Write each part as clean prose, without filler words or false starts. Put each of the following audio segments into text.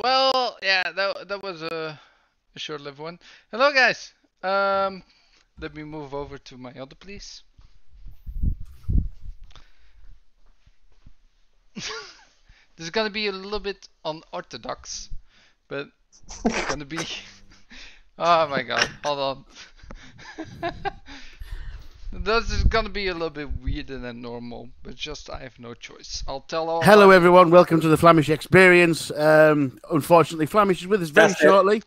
Well, yeah, that was a short-lived one. Hello, guys. Let me move over to my other, please. This is gonna be a little bit unorthodox, but it's gonna be. Oh my God! Hold on. This is gonna be a little bit weirder than normal, but just I have no choice. I'll tell all Hello, about it. everyone. Welcome to the Flamish Experience. Unfortunately, Flamish is with us very shortly.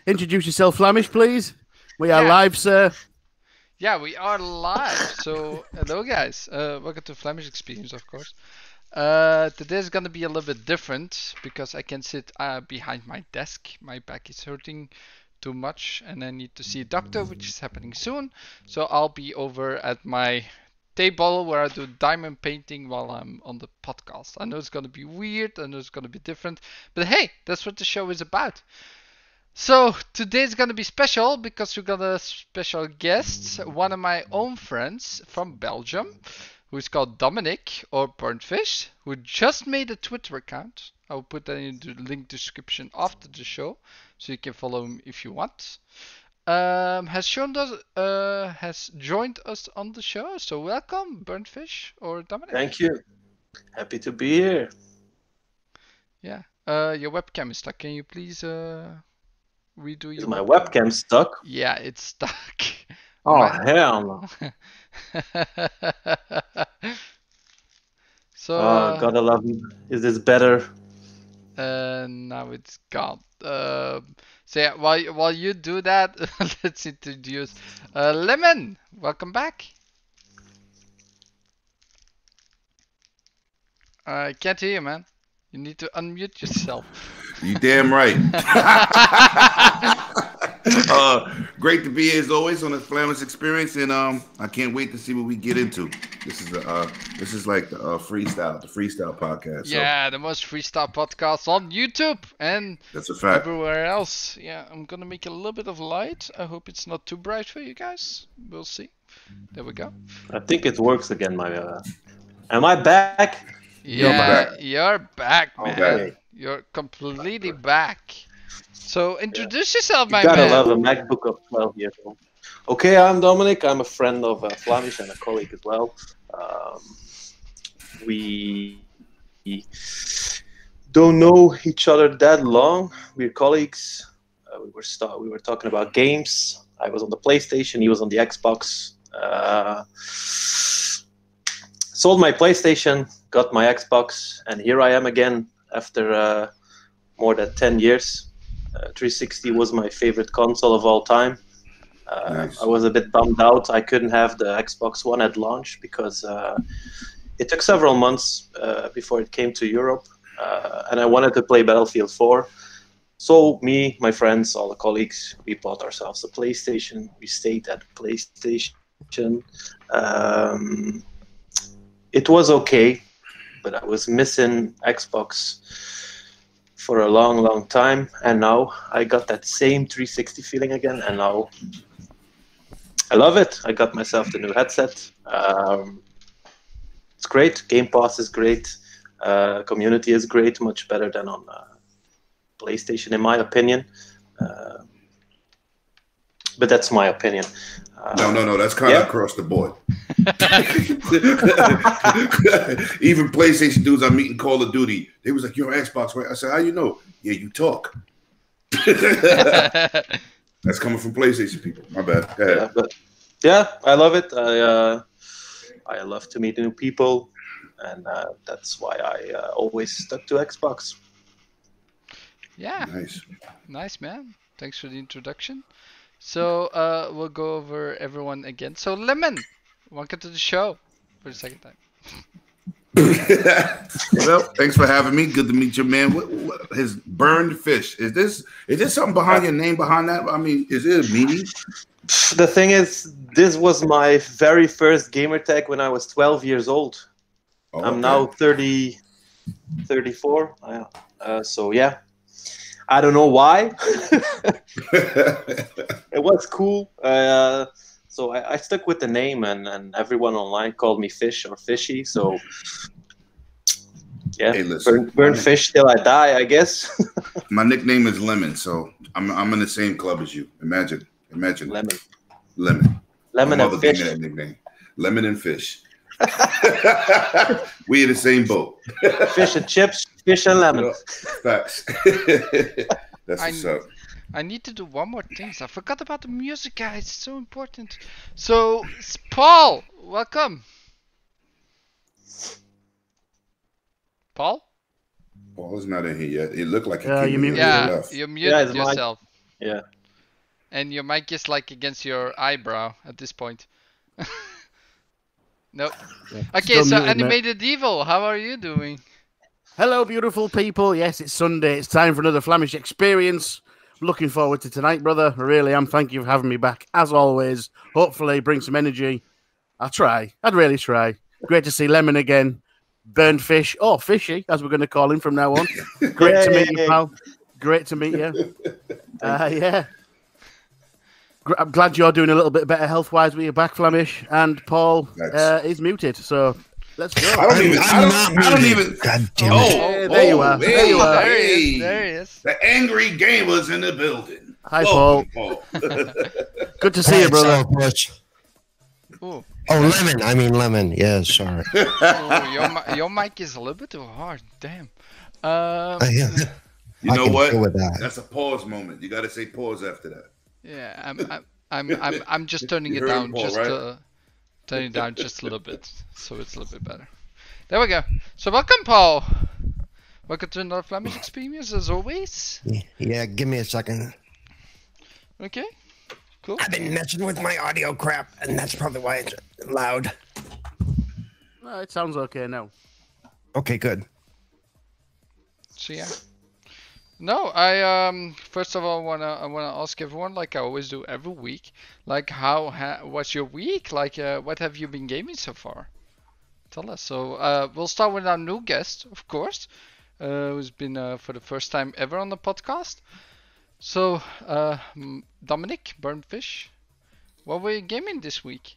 Introduce yourself, Flamish, please. We are live, sir. Yeah, we are live. So, hello, guys. Welcome to Flamish Experience, of course. Today is gonna be a little bit different because I can sit behind my desk. My back is hurting too much, and I need to see a doctor, which is happening soon. So I'll be over at my table where I do diamond painting while I'm on the podcast. I know it's gonna be weird. I know it's gonna be different, but hey, that's what the show is about. So today's gonna be special because we got a special guest, one of my own friends from Belgium, who's called Dominick or Burnfish, who just made a Twitter account. I'll put that in the link description after the show, so you can follow him if you want. Has joined us on the show, so welcome, Burnfish or Dominick. Thank you. Happy to be here. Yeah. Your webcam is stuck. Can you please redo your? Is my webcam stuck? Yeah, it's stuck. Oh hell no! So. Gotta love you. Is this better? Now it's gone. So yeah, while you do that, let's introduce Lemon. Welcome back. I can't hear you, man. You need to unmute yourself. You damn right. Great to be here as always on the Flamish Experience, and I can't wait to see what we get into. This is like the freestyle podcast. Yeah, the most freestyle podcast on YouTube and that's a fact. Everywhere else. Yeah, I'm gonna make a little bit of light. I hope it's not too bright for you guys. We'll see. There we go. I think it works again. Am I back? Yeah, you're back, man. Okay. You're completely back. So introduce yourself, my you gotta man. love a MacBook of 12 years old. Okay, I'm Dominick. I'm a friend of Flamish and a colleague as well. We don't know each other that long. We're colleagues. We were talking about games. I was on the PlayStation. He was on the Xbox. Sold my PlayStation, got my Xbox, and here I am again after more than 10 years. 360 was my favorite console of all time. Nice. I was a bit bummed out I couldn't have the Xbox One at launch because it took several months before it came to Europe, and I wanted to play Battlefield 4. So me, my friends, all the colleagues, we bought ourselves a PlayStation. We stayed at the PlayStation. It was okay, but I was missing Xbox for a long, long time, and now I got that same 360 feeling again, and now I love it. I got myself the new headset. It's great. Game Pass is great. Community is great, much better than on PlayStation, in my opinion. But that's my opinion. No, that's kind of across the board. Even PlayStation dudes I'm meeting Call of Duty, they was like, "You're on Xbox, right?" I said, "How you know?" "Yeah, you talk." That's coming from PlayStation people. My bad. Go ahead. Yeah, I love it. I love to meet new people, and that's why I always stuck to Xbox. Yeah. Nice, man. Thanks for the introduction. So we'll go over everyone again. So Lemon, welcome to the show for the second time. Well, thanks for having me. Good to meet you, man. What his burned fish? Is this something behind your name? Behind that? I mean, is it a meaning? The thing is, this was my very first gamer tag when I was 12 years old. Oh, I'm now 34. So yeah. I don't know why. It was cool. So I stuck with the name, and everyone online called me Fish or Fishy. So Yeah, Hey, listen, burn fish till I die, I guess. my nickname is Lemon, so I'm in the same club as you. Imagine Lemon. Lemon. My Lemon mother and gave fish. me that nickname. Lemon and fish. We in the same boat. Fish and chips, fish and lemon. Facts. That's what's up. I need to do one more thing. I forgot about the music, guys. It's so important. So, Paul, welcome. Paul? Paul is not in here yet. It looked like he Yeah, came you in muted here Yeah, left. you muted it's mine. yourself. Yeah. And your mic is like against your eyebrow at this point. No. Okay, Still so muted, mate. Animated Evil, how are you doing? Hello, beautiful people. Yes, it's Sunday. It's time for another Flamish experience. Looking forward to tonight, brother. I really am. Thank you for having me back, as always. Hopefully, bring some energy. I'll try. I'd really try. Great to see Lemon again. Burned fish. Oh, Fishy, as we're going to call him from now on. Great to meet you, pal. Great to meet you. Yeah. I'm glad you're doing a little bit better health-wise with your back, Flamish. And Paul is muted, so let's go. I don't even. God damn it. Hey, there you are. There you are. There he is. There he is. The angry gamer's in the building. Hi, Welcome, Paul. Paul. Good to see you, brother. Ooh. Oh, lemon. I mean lemon. Yeah, sorry. Ooh, your mic is a little bit too hard. Damn. You I know can what? deal with that. That's a pause moment. You got to say pause after that. Yeah, I'm just turning You it heard down, him, Paul, just right? turning it down just a little bit, so it's a little bit better. There we go. So welcome, Paul. Welcome to another Flamish experience, as always. Yeah, give me a second. Okay, cool. I've been messing with my audio crap, and that's probably why it's loud. No, it sounds okay now. Okay, good. So yeah. No, I first of all I wanna ask everyone, like I always do every week, like what's your week? Like what have you been gaming so far? Tell us. So we'll start with our new guest, of course, who's been for the first time ever on the podcast. So Dominick Burnfish, what were you gaming this week?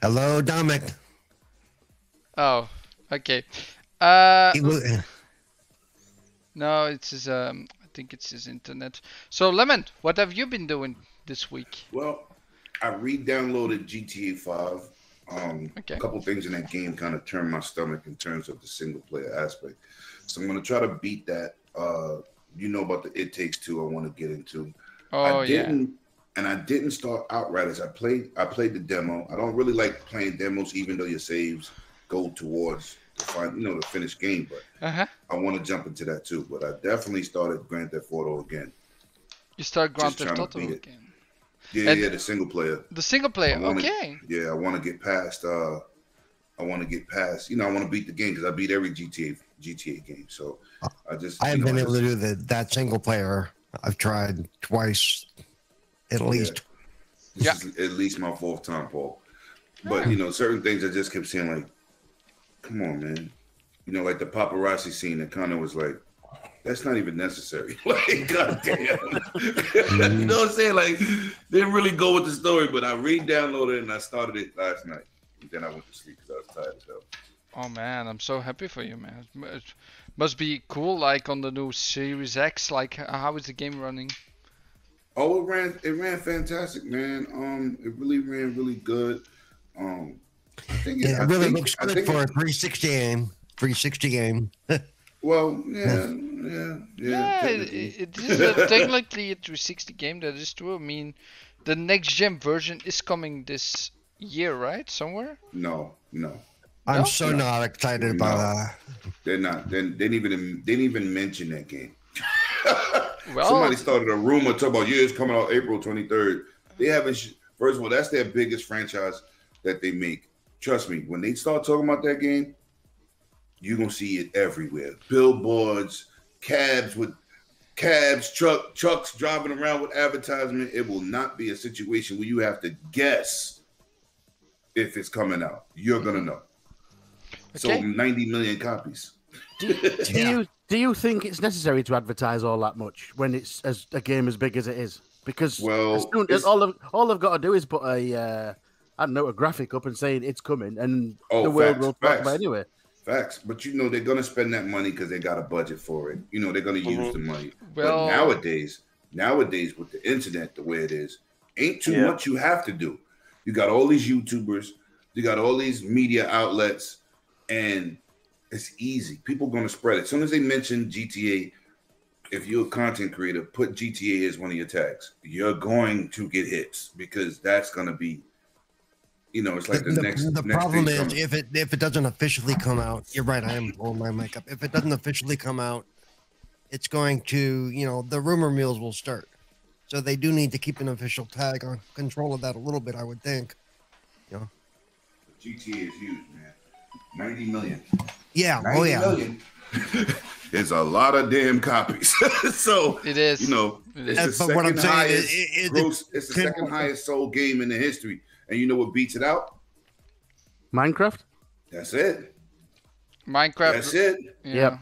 Hello, Dominic. Oh, okay. He lo- No, it's his. I think it's his internet. So, Lemon, what have you been doing this week? Well, I re-downloaded GTA 5. Okay. A couple things in that game kind of turned my stomach in terms of the single player aspect. So I'm going to try to beat that. You know about the It Takes Two I want to get into. Oh, And I didn't start Outriders. I played the demo. I don't really like playing demos, even though your saves go towards the finished game. But I want to jump into that too. But I definitely started Grand Theft Auto again. You start Grand Just Theft trying to Auto beat it. again. Yeah, And- the single player. The single player, I wanna- okay. Yeah, I want to get past. I want to get past. I want to beat the game because I beat every GTA game. So I haven't been able to do that single player. I've tried twice, at least. This is at least my fourth time, Paul. But certain things I just kept saying, like, come on, man. Like the paparazzi scene that kind of was like, that's not even necessary. Like, goddamn. You know what I'm saying? Like, didn't really go with the story, but I re-downloaded it and I started it last night. And then I went to sleep because I was tired as hell. Oh man, I'm so happy for you, man. It must be cool, like on the new Series X. Like, how is the game running? Oh, it ran fantastic, man. It really ran really good. I think It really looks good for a 360 game. 360 game. Well, yeah. It is technically a 360 game. That is true. I mean, the next gen version is coming this year, right? Somewhere? No. I'm so not excited about that. They're not. They didn't even mention that game. Well, Somebody started a rumor talking about it's coming out April 23rd. They haven't. First of all, that's their biggest franchise that they make. Trust me, when they start talking about that game, you're gonna see it everywhere. Billboards, trucks driving around with advertisement. It will not be a situation where you have to guess if it's coming out. You're gonna know. Okay. Sold 90 million copies. Do you think it's necessary to advertise all that much when it's a game as big as it is? Because Well, all they've got to do is put a I don't know, a graphic up and saying it's coming, and Oh, the world facts, will talk facts. about it anyway. Facts, but you know they're gonna spend that money because they got a budget for it. You know they're gonna use the money. Well- but nowadays with the internet the way it is, ain't too much you have to do. You got all these YouTubers, you got all these media outlets, and it's easy. People gonna spread it. As soon as they mention GTA, if you're a content creator, put GTA as one of your tags. You're going to get hits because that's gonna be. You know, it's like the next. The next problem thing is coming. if it doesn't officially come out. You're right. I am blowing my mic up. If it doesn't officially come out, it's going to, the rumor mills will start. So they do need to keep an official tag on control of that a little bit, I would think. GTA is huge, man. 90 million. Yeah. 90 Oh yeah. million. It's a lot of damn copies. So It is. it's the But what I'm second saying highest is gross. It's the second highest sold game in the history. And you know what beats it out? Minecraft? That's it. Minecraft. That's it. Yeah. Yep.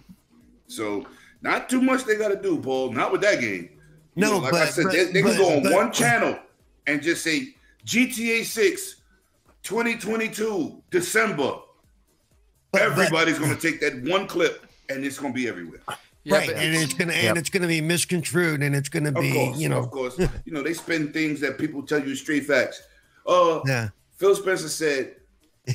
So not too much they got to do, Paul. Not with that game. No, like I said, they can go on one channel and just say GTA 6, 2022, December. Everybody's gonna take that one clip and it's gonna be everywhere. Yeah, right, but and it's gonna be misconstrued, and it's gonna be, Of course. They spend things that people tell you straight facts. Yeah. Phil Spencer said,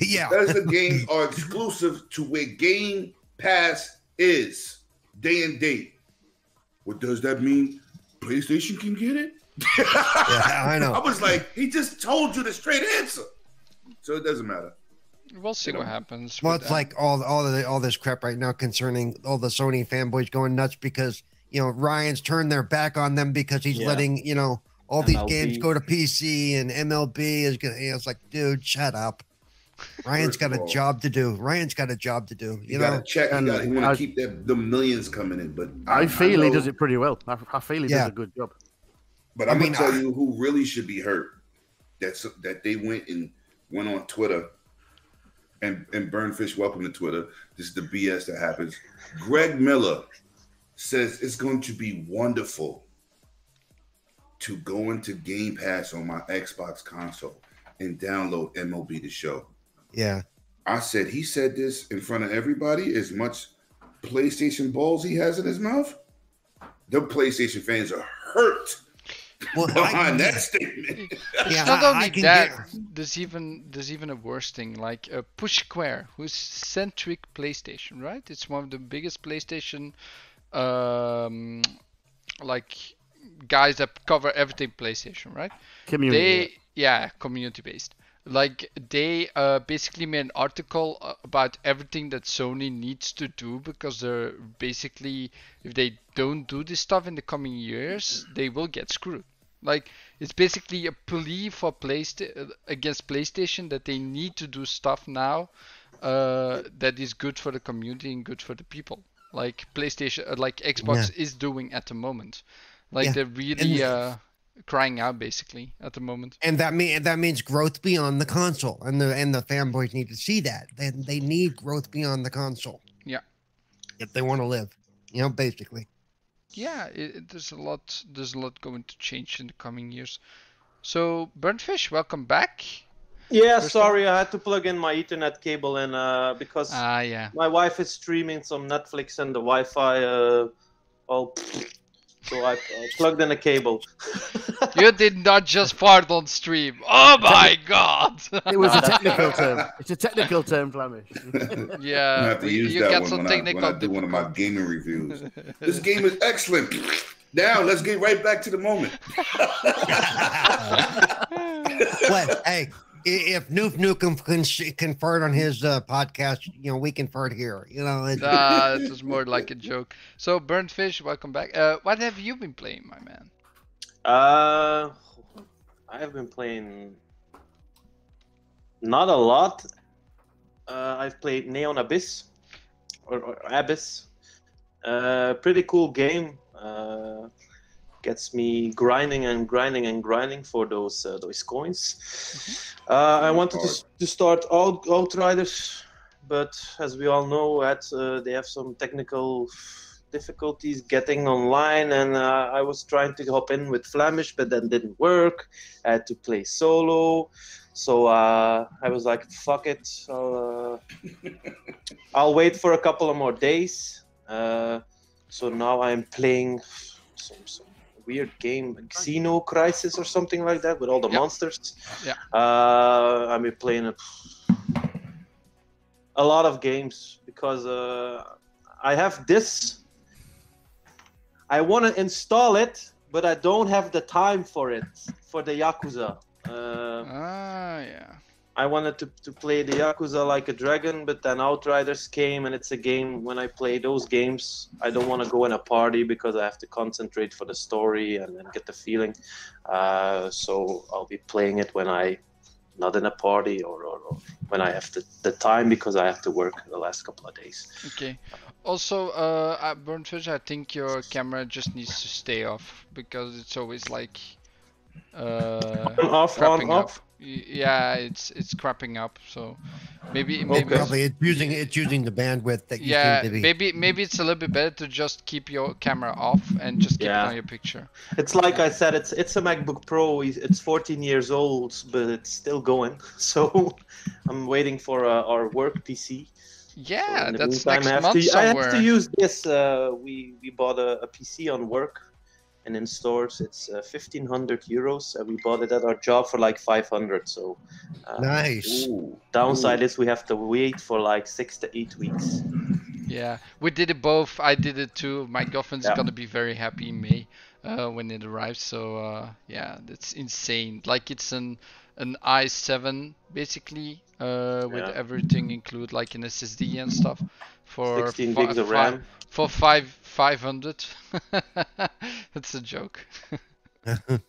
Yeah. the games are exclusive to where Game Pass is, day and date. What does that mean? PlayStation can get it? Yeah, I know. I was like, he just told you the straight answer. So it doesn't matter. we'll see what happens. Well, with it's that. like all this crap right now concerning all the Sony fanboys going nuts because Ryan's turned their back on them because he's letting all these MLB. games go to PC, and MLB is gonna. It's like, dude, shut up. Ryan's got a job to do. You got to check. And He want to keep the millions coming in. But I feel he know- does it pretty well. I feel he does a good job. But I'm gonna tell you who really should be hurt. That they went on Twitter and Burnfish, welcome to Twitter. This is the BS that happens. Greg Miller says it's going to be wonderful to go into Game Pass on my Xbox console and download MLB The Show. Yeah. He said this in front of everybody. As much PlayStation balls he has in his mouth, the PlayStation fans are hurt behind that statement. It's not only that. There's even a worse thing, like Push Square, who's centric PlayStation, right? It's one of the biggest PlayStation, like guys that cover everything PlayStation, right? Community. Community based. Like they basically made an article about everything that Sony needs to do because they're basically, if they don't do this stuff in the coming years, they will get screwed. Like it's basically a plea for against PlayStation that they need to do stuff now that is good for the community and good for the people. Like PlayStation, like Xbox is doing at the moment. Like they're really crying out basically at the moment. And that means growth beyond the console, and the fanboys need to see that. They need growth beyond the console. Yeah. If they want to live, basically. Yeah, there's a lot going to change in the coming years. So Burnfish, welcome back. Yeah, sorry, I had to plug in my Ethernet cable and because my wife is streaming some Netflix and the Wi-Fi so I plugged in a cable. You did not just fart on stream. Oh my god! It was a technical term. It's a technical term, Flamish. Yeah, I have to use you that got one some when technical I do one of my gaming reviews. This game is excellent. Now let's get right back to the moment. What? Hey, if Noof Nukem can fart on his podcast, we can fart here. It was more like a joke. So Burnfish, welcome back. What have you been playing, my man? I have been playing not a lot. I've played Neon Abyss or Abyss. Pretty cool game. Gets me grinding for those coins. I wanted to start Outriders, but as we all know, they have some technical difficulties getting online, and I was trying to hop in with Flamish, but then didn't work. I had to play solo, so I was like, "Fuck it, I'll wait for a couple of more days." So now I'm playing some weird game, Xeno Crisis or something like that, with all the monsters. Yeah. I've been playing a lot of games because I have this. I want to install it, but I don't have the time for it, for the Yakuza. Yeah. I wanted to play the Yakuza Like a Dragon, but then Outriders came, and it's a game, when I play those games, I don't want to go in a party because I have to concentrate for the story and get the feeling. So I'll be playing it when not in a party or when I have the time, because I have to work the last couple of days. Okay. Also, at Burnfish, I think your camera just needs to stay off because it's always like Off, crapping on, up. off. Yeah, it's crapping up. So maybe Probably it's using the bandwidth that you yeah, seem to be. maybe it's a little bit better to just keep your camera off and just keep it on your picture. It's like I said, it's a MacBook Pro. It's 14 years old, but it's still going. So I'm waiting for our work PC. Yeah, So that's meantime, next month I have somewhere. to use this. We bought a PC on work, and in stores it's 1,500 euros, and we bought it at our job for like 500. So Nice. downside is we have to wait for like 6 to 8 weeks. Yeah, we did it both. I did it too. My girlfriend's gonna be very happy in May when it arrives. So yeah, that's insane. Like it's an i7 basically with everything included, like an SSD and stuff for 16 gigs of RAM. For 500. That's a joke. But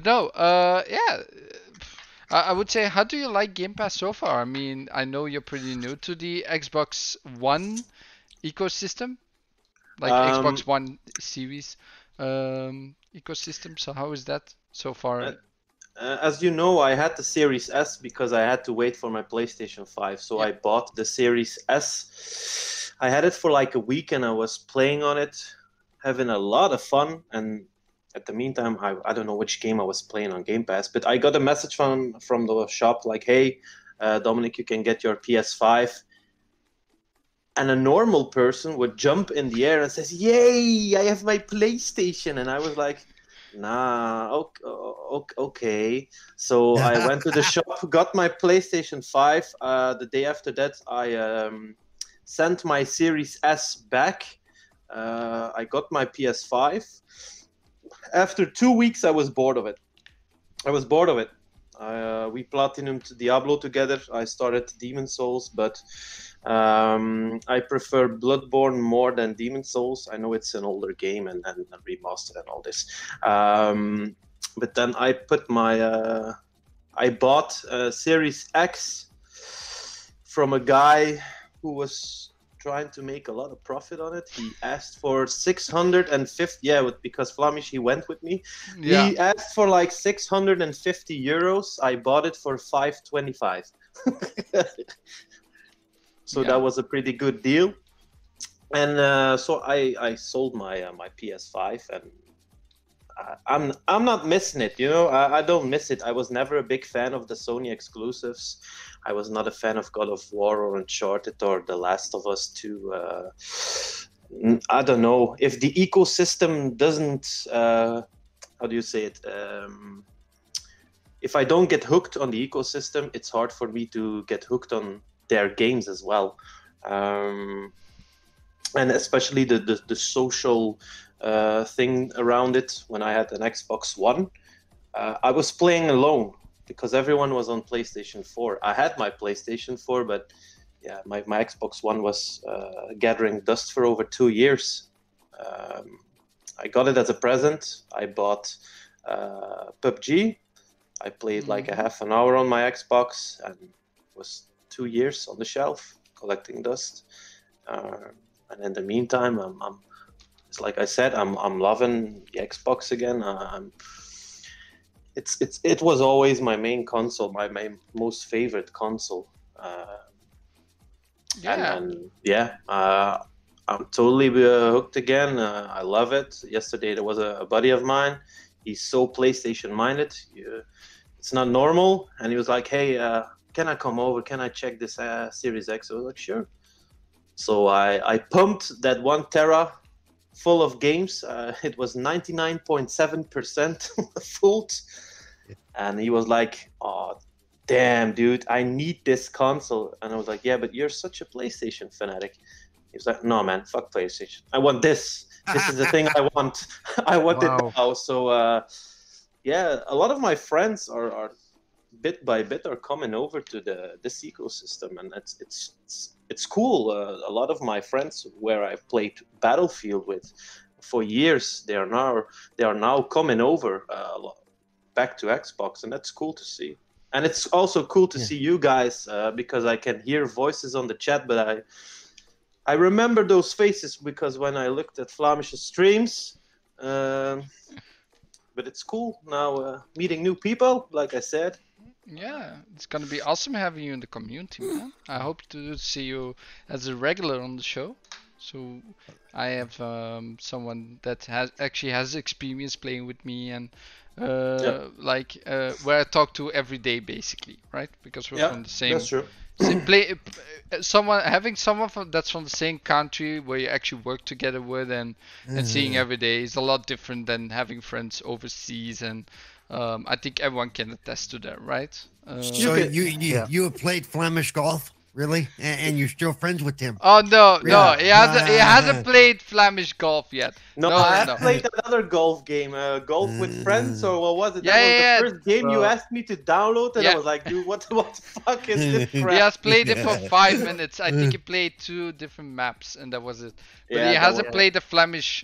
no, yeah. I would say, how do you like Game Pass so far? I mean, I know you're pretty new to the Xbox One ecosystem, like Xbox One series ecosystem. So how is that so far? As you know, I had the Series S because I had to wait for my PlayStation 5. So I bought the Series S. I had it for like a week, and I was playing on it, having a lot of fun. And at the meantime, I don't know which game I was playing on Game Pass, but I got a message from the shop like, "Hey, Dominic, you can get your PS5." And a normal person would jump in the air and says, "Yay, I have my PlayStation." And I was like, "Nah, okay." So I went to the shop, got my PlayStation 5. The day after that, I sent my Series S back. I got my PS5. After 2 weeks, I was bored of it. We platinumed Diablo together. I started Demon Souls, but I prefer Bloodborne more than Demon Souls. I know it's an older game and remastered and all this. But then I put I bought Series X from a guy who was trying to make a lot of profit on it. He asked for 650. Yeah, because Flamish, he went with me. Yeah. He asked for like 650 euros. I bought it for 525. So that was a pretty good deal. And so I sold my PS5, and I'm not missing it. You know, I don't miss it. I was never a big fan of the Sony exclusives. I was not a fan of God of War or Uncharted or The Last of Us 2. I don't know. If the ecosystem doesn't, how do you say it? If I don't get hooked on the ecosystem, it's hard for me to get hooked on their games as well. And especially the social thing around it. When I had an Xbox One, I was playing alone because everyone was on PlayStation 4. I had my PlayStation 4, but yeah, my Xbox One was gathering dust for over 2 years. I got it as a present. I bought PUBG. I played like a half an hour on my Xbox, and it was 2 years on the shelf collecting dust. And in the meantime, it's like I said, I'm loving the Xbox again. It was always my main console, my most favorite console. I'm totally hooked again. I love it. Yesterday there was a buddy of mine. He's so PlayStation minded. It's not normal. And he was like, "Hey, can I come over? Can I check this Series X?" I was like, "Sure." So I pumped that 1 tera full of games. It was 99.7% full. And he was like, "Oh, damn, dude, I need this console." And I was like, "Yeah, but you're such a PlayStation fanatic." He was like, "No, man, fuck PlayStation. I want this. This is the thing I want. I want it now." So, yeah, a lot of my friends are bit by bit are coming over to this ecosystem, and it's cool. A lot of my friends where I played Battlefield with for years, they are now coming over back to Xbox, and that's cool to see. And it's also cool to see you guys because I can hear voices on the chat, but I remember those faces because when I looked at Flamish's streams. But it's cool now meeting new people, like I said. Yeah, it's gonna be awesome having you in the community, man. I hope to see you as a regular on the show. So I have someone that has experience playing with me and where I talk to every day, basically, right? Because we're from the same. That's true. Someone that's from the same country where you actually work together with and seeing every day is a lot different than having friends overseas, and I think everyone can attest to that, right? So you have played Flamish golf, really, and you're still friends with him? Oh no, he hasn't played Flamish golf yet. No, I have played another golf game, golf with friends, or what was it? That was the first game you asked me to download, and I was like, dude, what the fuck is this crap? He has played it for 5 minutes. I think he played 2 different maps, and that was it. But he hasn't played the Flamish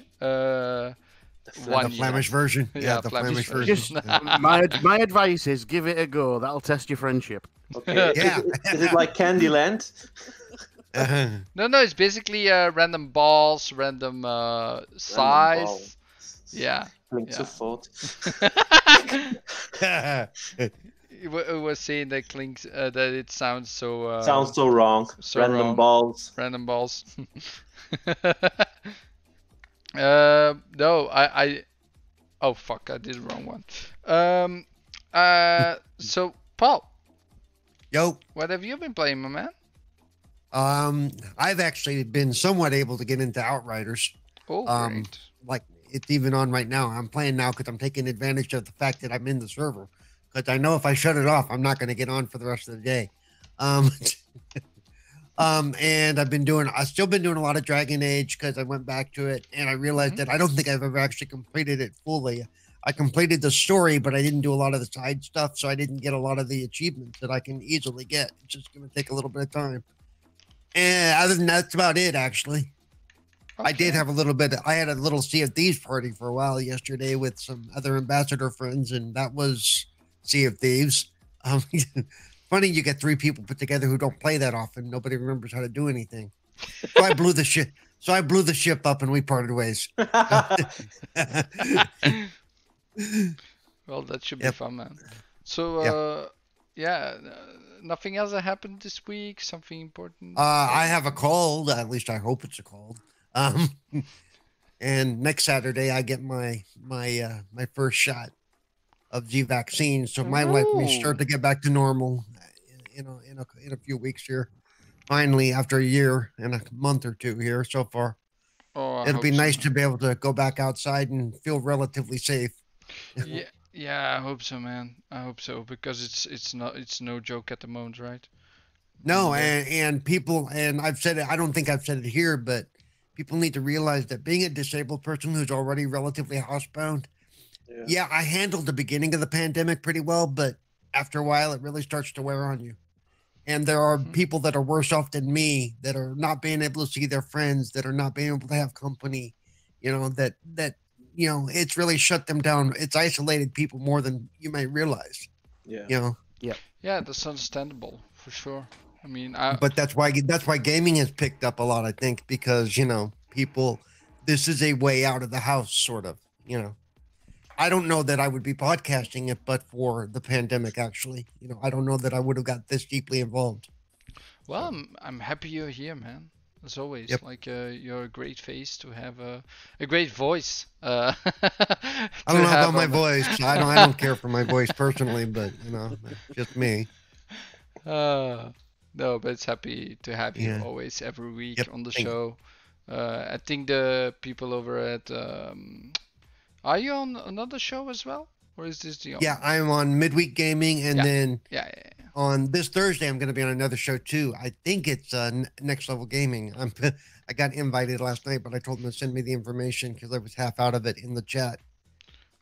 the Flamish version. Yeah, the Flamish version. Just my advice is give it a go. That'll test your friendship. Okay. Yeah. Is it like Candyland? No, it's basically random balls, random size. Ball. Yeah. Fault. It was saying that that it sounds so. Sounds so wrong. So random wrong. balls. Random balls. No, I. Oh fuck! I did the wrong one. So Paul. Yo. What have you been playing, my man? I've actually been somewhat able to get into Outriders. Oh, great. Like it's even on right now. I'm playing now because I'm taking advantage of the fact that I'm in the server. Because I know if I shut it off, I'm not going to get on for the rest of the day. And I've still been doing a lot of Dragon Age because I went back to it and I realized that I don't think I've ever actually completed it fully. I completed the story, but I didn't do a lot of the side stuff, so I didn't get a lot of the achievements that I can easily get. It's just going to take a little bit of time. And other than that, that's about it, actually. Okay. I did have I had a little Sea of Thieves party for a while yesterday with some other ambassador friends, and that was Sea of Thieves. Funny, you get 3 people put together who don't play that often. Nobody remembers how to do anything. So I blew the ship. So I blew the ship up, and we parted ways. Well, that should be fun, man. So, nothing else that happened this week? Something important? I have a cold. At least I hope it's a cold. And next Saturday I get my first shot of the vaccine, so my life may start to get back to normal. In a few weeks here. Finally, after a year and a month or 2 here so far. It'll be nice to be able to go back outside and feel relatively safe. Yeah, I hope so, man. I hope so, because it's no joke at the moment, right? No, and people, and I've said it, I don't think I've said it here, but people need to realize that being a disabled person who's already relatively housebound, I handled the beginning of the pandemic pretty well, but after a while it really starts to wear on you. And there are people that are worse off than me that are not being able to see their friends, that are not being able to have company, that it's really shut them down. It's isolated people more than you might realize. Yeah, that's understandable for sure. I mean, but that's why gaming has picked up a lot, I think, because people, this is a way out of the house, sort of. I don't know that I would be podcasting it, but for the pandemic, actually, I don't know that I would have got this deeply involved. Well, I'm happy you're here, man. as always. Yep. Like you're a great face to have a great voice. I don't know about my voice. I don't care for my voice personally, but you know, just me. No, but it's happy to have you always every week on the show. I think the people over at are you on another show as well, or is this the only? Yeah, I'm on Midweek Gaming, and then yeah. on this Thursday I'm going to be on another show too. I think it's Next Level Gaming. I got invited last night, but I told them to send me the information because I was half out of it in the chat.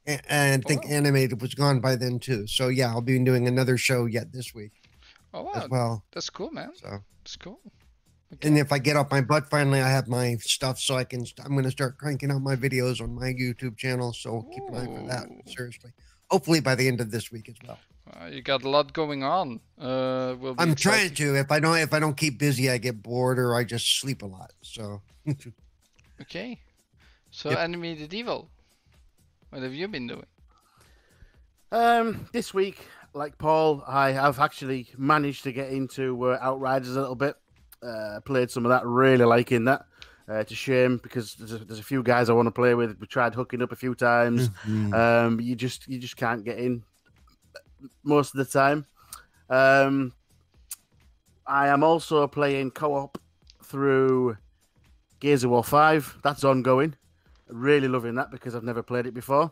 And I think Animated was gone by then too. So yeah, I'll be doing another show yet this week. Oh wow, as well. That's cool, man. So that's cool. Okay. And if I get off my butt, finally I have my stuff, so I'm going to start cranking out my videos on my YouTube channel. So keep an eye for that. Seriously, hopefully by the end of this week as well. You got a lot going on. I'm trying to. If I don't keep busy, I get bored or I just sleep a lot. So. Okay. So Animated Evil, what have you been doing? This week, like Paul, I have actually managed to get into Outriders a little bit. Played some of that, really liking that. It's a shame because there's a few guys I want to play with. We tried hooking up a few times. But you just can't get in most of the time. I am also playing co-op through Gears of War 5. That's ongoing. Really loving that because I've never played it before.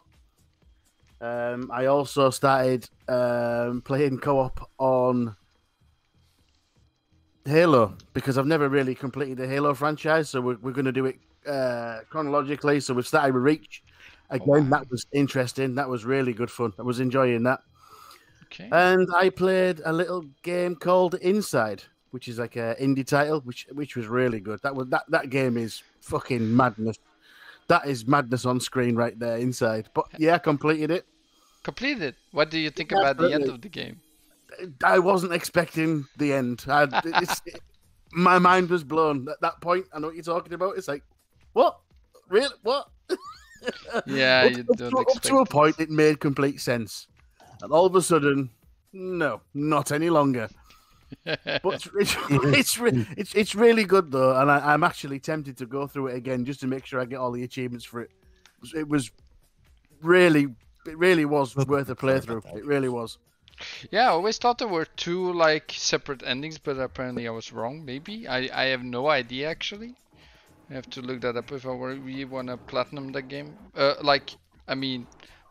I also started playing co-op on Halo because I've never really completed the Halo franchise, so we're going to do it chronologically. So we've started with Reach again. That was interesting. That was really good fun. I was enjoying that. Okay. And I played a little game called Inside, which is like an indie title, which was really good. That game is fucking madness. That is madness on screen right there, Inside. But yeah, completed it. Completed. What do you think about the end of the game? I wasn't expecting the end. My mind was blown at that point. I know what you're talking about. It's like, what? Really? What? Yeah, you don't expect. Up to a point, it made complete sense. And all of a sudden, no, not any longer. But it's really good though, and I'm actually tempted to go through it again just to make sure I get all the achievements for it. It really was worth a playthrough. It really was. Yeah, I always thought there were two like separate endings, but apparently I was wrong. Maybe I have no idea actually. I have to look that up if I really want to platinum the game.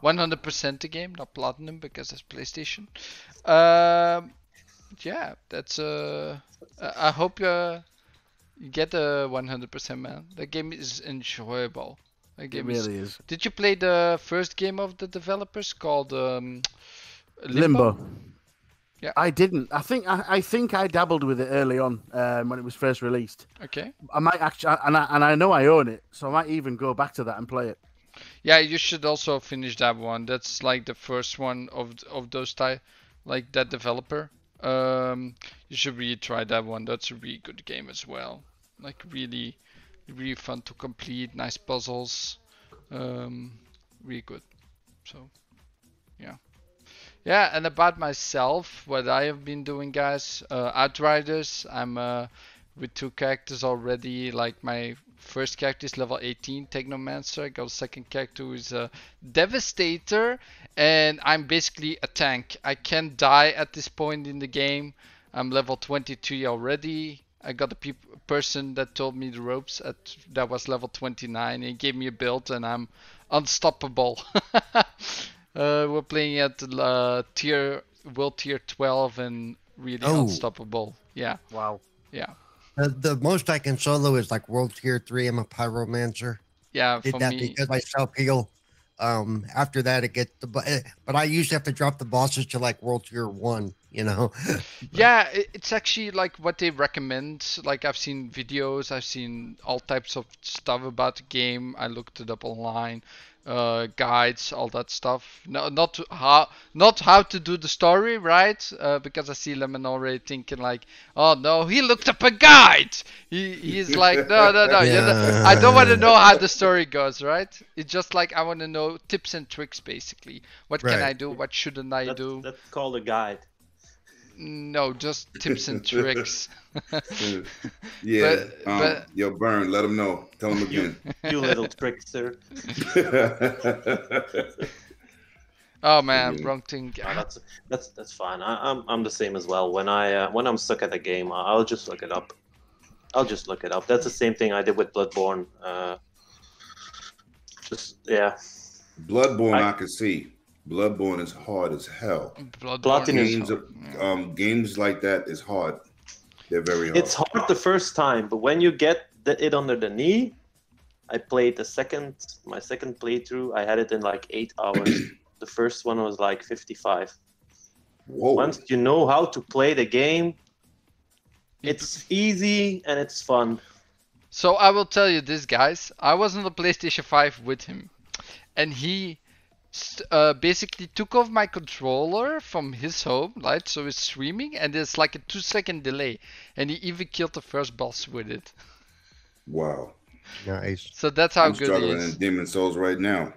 100% the game, not platinum because it's PlayStation. Yeah, that's I hope you get a 100%, man. The game is enjoyable. The game really is. Did you play the first game of the developers called Limbo? Yeah, I didn't. I think I dabbled with it early on when it was first released. Okay. I might actually, and I know I own it, so I might even go back to that and play it. Yeah, you should also finish that one. That's like the first one of those like that developer. You should really try that one. That's a really good game as well. Like really fun to complete. Nice puzzles. Really good. So, yeah. Yeah, and about myself, what I have been doing, guys. Outriders. I'm with 2 characters already. Like my first character is level 18, Technomancer. I got a second character who is a Devastator, and I'm basically a tank. I can't die at this point in the game. I'm level 23 already. I got a person that told me the ropes that was level 29. He gave me a build, and I'm unstoppable. We're playing at world tier 12 and really unstoppable. Yeah. Wow. Yeah. The most I can solo is like World Tier 3. I'm a Pyromancer. Yeah, Did for that me because I self-heal. After that, it gets but I usually have to drop the bosses to like World Tier 1, you know? Yeah, it's actually like what they recommend. Like I've seen videos, I've seen all types of stuff about the game. I looked it up online. Guides, all that stuff. No, not how to do the story, right? Because I see Lemon already thinking like, oh no, he looked up a guide. He's like, no. Yeah. I don't want to know how the story goes, right? It's just like I want to know tips and tricks, basically. What can I do? What shouldn't I do? That's called a guide. No, just tips and tricks. Yeah. But Yo, Burn, let him know. Tell him again. You little trickster. oh man, Yeah. wrong thing. No, that's fine. I'm the same as well. When I'm stuck at a game, I'll just look it up. That's the same thing I did with Bloodborne. Yeah. Bloodborne, I can see. Bloodborne is hard as hell. Bloodborne is Games, hard. games like that is hard. They're very hard. It's hard the first time, but when you get it under the knee, I played my second playthrough. I had it in like 8 hours. The first one was like 55. Whoa. Once you know how to play the game, it's easy and it's fun. So I will tell you this, guys. I was on the PlayStation 5 with him, and he basically took off my controller from his home, right? So it's streaming, and there's like a 2-second delay, and he even killed the first boss with it. Wow. Nice. So that's how I'm good he struggling is. in Demon Souls right now.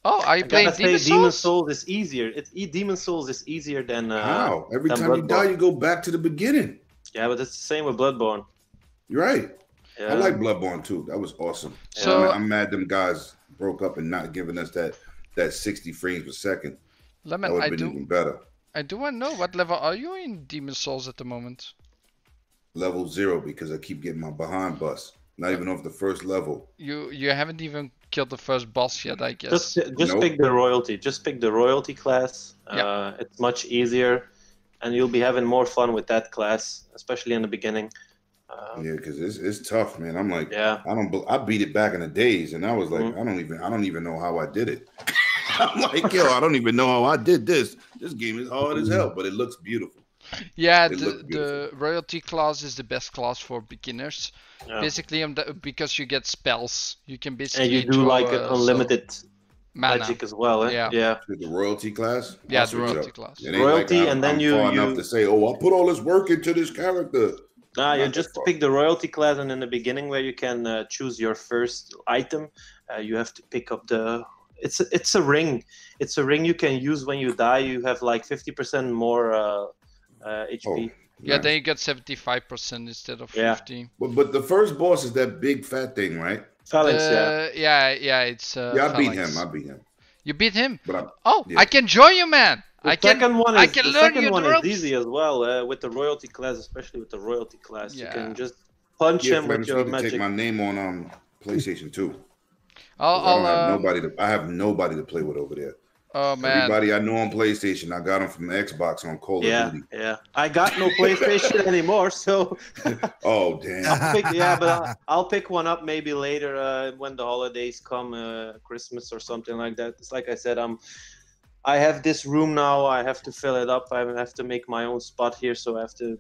Oh, are you I playing gotta say, Demon Demon Souls? Souls is easier. Demon Souls is easier than How? Every than time you die, Bloodborne. you go back to the beginning. Yeah, but it's the same with Bloodborne. You're right. Yeah. I like Bloodborne too. That was awesome. So- I'm mad them guys broke up and not giving us that 60 frames per second. That Lemon, would I have been do even better. want to know what level are you in Demon Souls at the moment? Level 0 because I keep getting my behind bus. Not even off the first level. You haven't even killed the first boss yet, I guess. Just Nope. pick the royalty. Just pick the royalty class. Yeah. It's much easier, and you'll be having more fun with that class, especially in the beginning. Yeah, because it's tough, man. I'm like, Yeah. I beat it back in the days, and I was like, I don't even know how I did it. I'm like, yo, I don't even know how I did this. This game is hard as hell, but it looks beautiful. Yeah, It looked the royalty class is the best class for beginners. Yeah. Basically, because you get spells, you can basically And you do throw, like some unlimited mana. magic as well, eh? Yeah. Yeah. With the royalty class? Yeah, I'll the switch royalty up. class. It ain't Royalty, like and then I'm you- far enough you- to say, oh, I put all this work into this character. Nah, you Not just that far. pick the royalty class, and in the beginning, where you can choose your first item, you have to pick up the. It's a ring. It's a ring you can use when you die. You have like 50% more HP. Yeah, Nice. then you get 75% instead of Yeah. 50. But the first boss is that big fat thing, right? Phalanx, yeah. Yeah, it's Yeah, I beat Phalanx. him. I beat him. You beat him? But Oh, yeah. I can join you, man. The I can second one I is can the learn second you one the is ropes. easy as well with the royalty class, especially with the royalty class. You Yeah. can just punch yeah, him with Flemish your need to magic. take my name on PlayStation 2. 'Cause I'll I have nobody to play with over there. oh man. Everybody I know on PlayStation, I got them from Xbox on Call Yeah, of Duty. yeah. I got no PlayStation anymore, so Oh damn! but I'll pick one up maybe later when the holidays come, Christmas or something like that. It's like I said, I have this room now. I have to fill it up. I have to make my own spot here, so I have to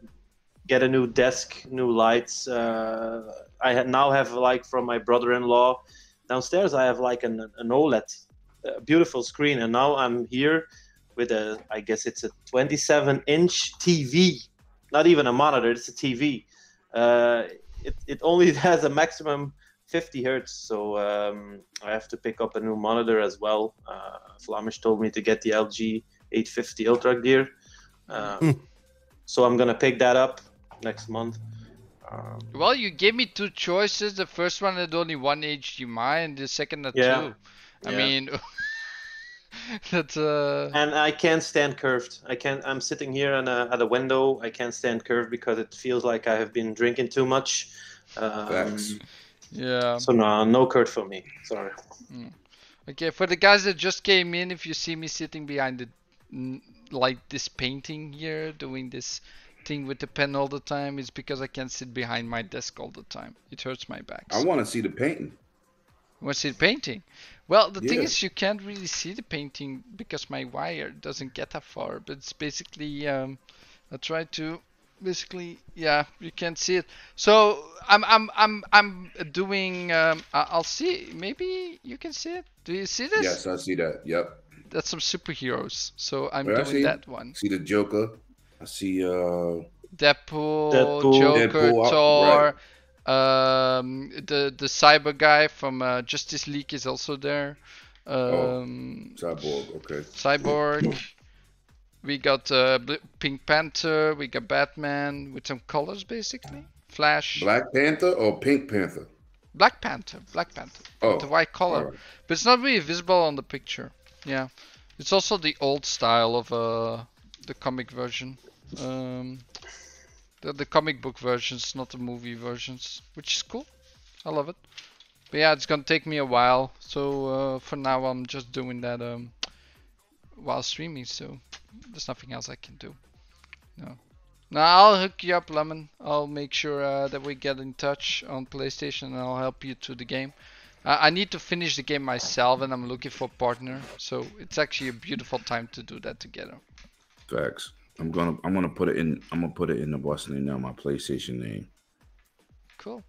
get a new desk, new lights. Now have like from my brother-in-law downstairs. I have like an OLED, a beautiful screen, and now I'm here with I guess it's a 27-inch TV. Not even a monitor. It's a TV. It only has a maximum 50 hertz, so I have to pick up a new monitor as well. Flamish told me to get the LG 850 Ultra Gear, so I'm gonna pick that up next month. Well, you gave me two choices. The first one had only one HDMI, and the second had Yeah. two. I Yeah. mean, that's And I can't stand curved. I'm sitting here at a window. I can't stand curved because it feels like I have been drinking too much. Facts. yeah. So no curved for me. Sorry. Okay, for the guys that just came in, if you see me sitting behind like this painting here, doing this thing with the pen all the time, it's because I can't sit behind my desk all the time. It hurts my back. I want to see the painting. You want to see the painting? Well, the thing Yeah. is, you can't really see the painting because my wire doesn't get that far. But it's basically, I try to, basically, yeah, you can't see it. So I'm doing. I'll see. Maybe you can see it. Do you see this? Yes, I see that. Yep. That's some superheroes. So I'm Yeah, I doing see. that one. See the Joker. I see. Deadpool, Deadpool. Joker, Deadpool, Thor. The cyber guy from Justice League is also there. Cyborg. Okay. Cyborg. We got Pink Panther, we got Batman with some colors basically. Flash. Black Panther or Pink Panther? Black Panther. Oh, With the white color. right. But it's not really visible on the picture. Yeah. It's also the old style of the comic version. The comic book versions, not the movie versions, which is cool. I love it. But yeah, it's gonna take me a while. So for now, I'm just doing that while streaming. So there's nothing else I can do. No. Now I'll hook you up, Lemon. I'll make sure that we get in touch on PlayStation, and I'll help you to the game. I need to finish the game myself, and I'm looking for a partner. So it's actually a beautiful time to do that together. Facts. I'm gonna put it in. I'm gonna put it in the what's name now, my PlayStation name. Cool.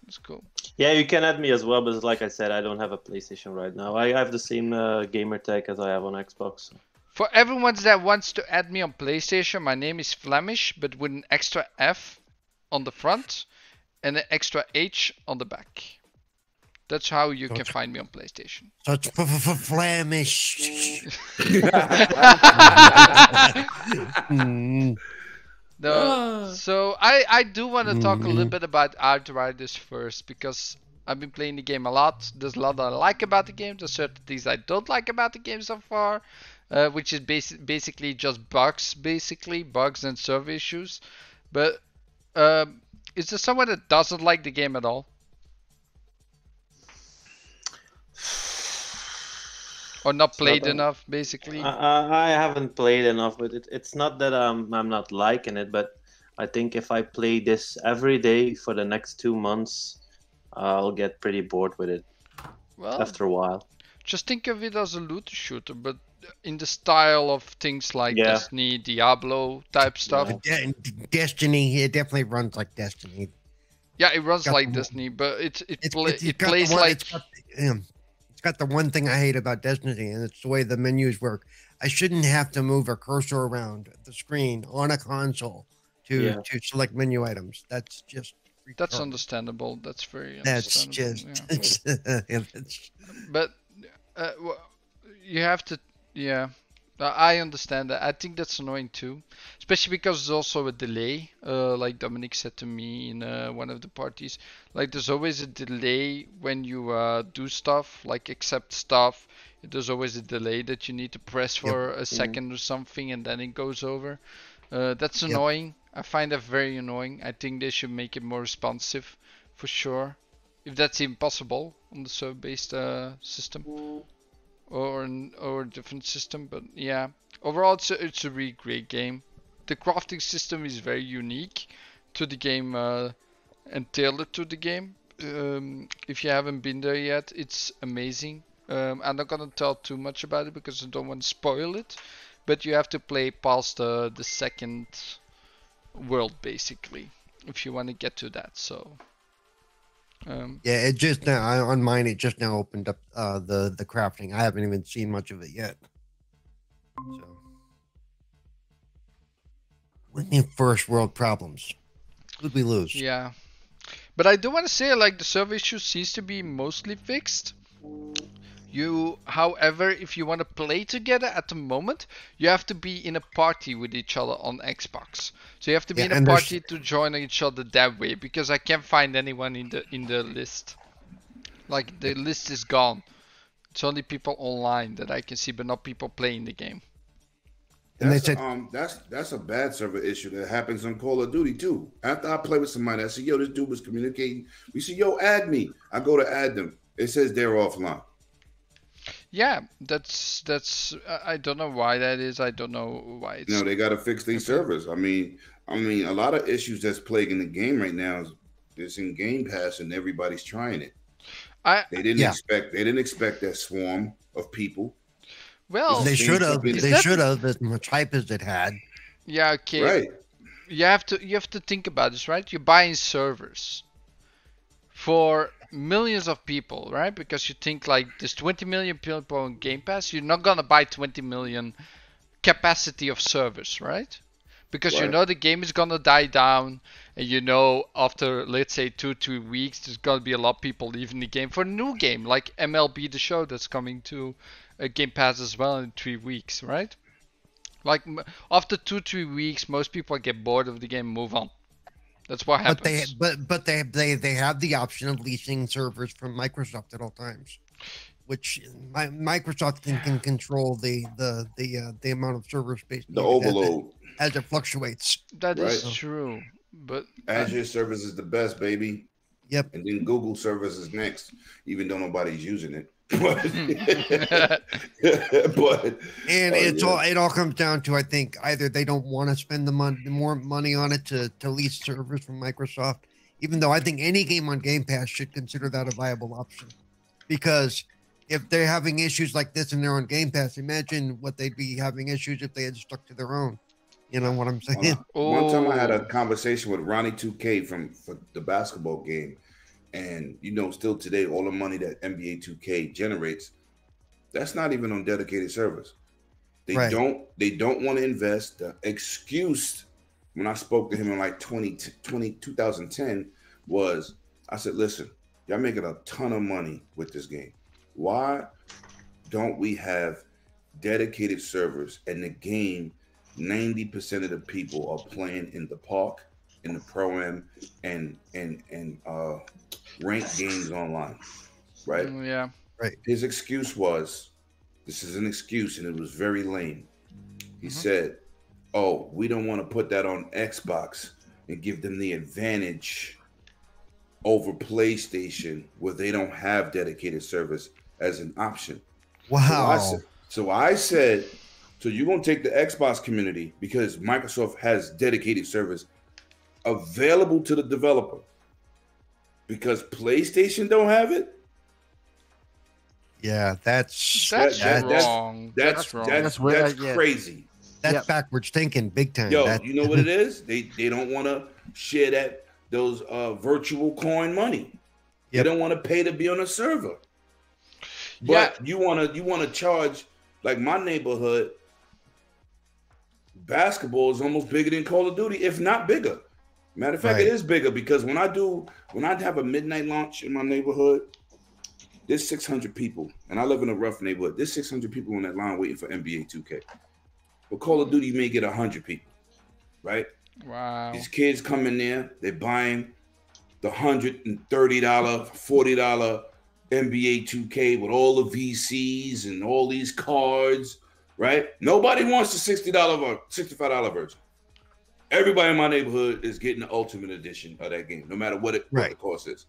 That's cool. Yeah, you can add me as well, but like I said, I don't have a PlayStation right now. I have the same gamer tag as I have on Xbox. So. For everyone that wants to add me on PlayStation, my name is Flamish, but with an extra F on the front and an extra H on the back. That's how you can find me on PlayStation. Such Flamish. No, so I do want to talk a little bit about Outriders first, because I've been playing the game a lot. There's a lot I like about the game. There's certain things I don't like about the game so far, which is basically just bugs and server issues. But is there someone that doesn't like the game at all? Or not played enough, basically? I haven't played enough, but it's not that I'm not liking it, but I think if I play this every day for the next 2 months, I'll get pretty bored with it after a while. Just think of it as a looter shooter, but in the style of things like Destiny, Diablo type stuff. Destiny, it definitely runs like Destiny. Yeah, it runs like Destiny, but it plays like... It's got the one thing I hate about Destiny, and it's the way the menus work. I shouldn't have to move a cursor around the screen on a console to select menu items. That's just retarded. That's understandable. That's very understandable. That's just but you have to, I understand that. I think that's annoying too, especially because there's also a delay. Like Dominic said to me in one of the parties, like there's always a delay when you do stuff, like accept stuff. There's always a delay that you need to press for a second or something, and then it goes over. That's annoying. I find that very annoying. I think they should make it more responsive, for sure, if that's even possible on the server-based system. Or a different system, but yeah, overall it's a really great game. The crafting system is very unique to the game and tailored to the game. If you haven't been there yet, it's amazing. I'm not gonna tell too much about it because I don't want to spoil it, but you have to play past the second world basically if you want to get to that. So it just now on mine. It just now opened up the crafting. I haven't even seen much of it yet. So, what do you mean first world problems? Who'd we lose? Yeah, but I do want to say, like, the server issue seems to be mostly fixed. However, if you want to play together at the moment, you have to be in a party with each other on Xbox. So you have to be in a party to join each other that way, because I can't find anyone in the list. Like, the list is gone. It's only people online that I can see, but not people playing the game. And that's a bad server issue that happens on Call of Duty too. After I play with somebody, I say, yo, this dude was communicating. We say, yo, add me. I go to add them. It says they're offline. Yeah, that's I don't know why that is. I don't know why it's... No, they got to fix these servers. I mean, a lot of issues that's plaguing the game right now is in Game Pass, and everybody's trying it. They didn't expect that swarm of people. Well, they should have. They should have, as much hype as it had. Yeah, okay. Right. You have to think about this, right? You're buying servers for millions of people, right? Because you think, like, there's 20 million people on Game Pass. You're not gonna buy 20 million capacity of servers, right? Because you know the game is gonna die down, and you know after, let's say, 2-3 weeks, there's gonna be a lot of people leaving the game for a new game, like MLB The Show that's coming to Game Pass as well in 3 weeks, right? Like after 2-3 weeks, most people get bored of the game, and move on. That's what happens. But they have the option of leasing servers from Microsoft at all times, which Microsoft can control the amount of server space, The overload. as it fluctuates. That is Right. true, but Azure service is the best, baby. Yep. And then Google service is next, even though nobody's using it. But And yeah. it all comes down to, I think, either they don't want to spend the more money on it to lease servers from Microsoft, even though I think any game on Game Pass should consider that a viable option, because if they're having issues like this and they're on Game Pass, imagine what they'd be having issues if they had stuck to their own. You know what I'm saying? One time I had a conversation with Ronnie 2K for the basketball game. And still today, all the money that NBA 2K generates, that's not even on dedicated servers. They don't want to invest. The excuse when I spoke to him in like 2010 was, I said, listen, y'all making a ton of money with this game. Why don't we have dedicated servers? And the game, 90% of the people are playing in the park, in the Pro-Am, and ranked games online, right? Yeah. Right. His excuse was, this is an excuse, and it was very lame. He said, oh, we don't want to put that on Xbox and give them the advantage over PlayStation where they don't have dedicated service as an option. Wow. So I said, so you're going to take the Xbox community because Microsoft has dedicated service available to the developer because PlayStation don't have it? Yeah, that's wrong. That's wrong. That's weird, yeah. crazy. That's backwards thinking, big time. Yo, you know what it is? They don't want to share those virtual coin money. They don't want to pay to be on a server. But you want to charge, like my neighborhood, basketball is almost bigger than Call of Duty, if not bigger. Matter of fact, it is bigger because when I have a midnight launch in my neighborhood, there's 600 people, and I live in a rough neighborhood. There's 600 people on that line waiting for NBA 2K. But Call of Duty, you may get 100 people, right? Wow. These kids come in there, they're buying the $130, $40 NBA 2K with all the VCs and all these cards, right? Nobody wants the $60 or $65 version. Everybody in my neighborhood is getting the ultimate edition of that game, no matter what the cost is.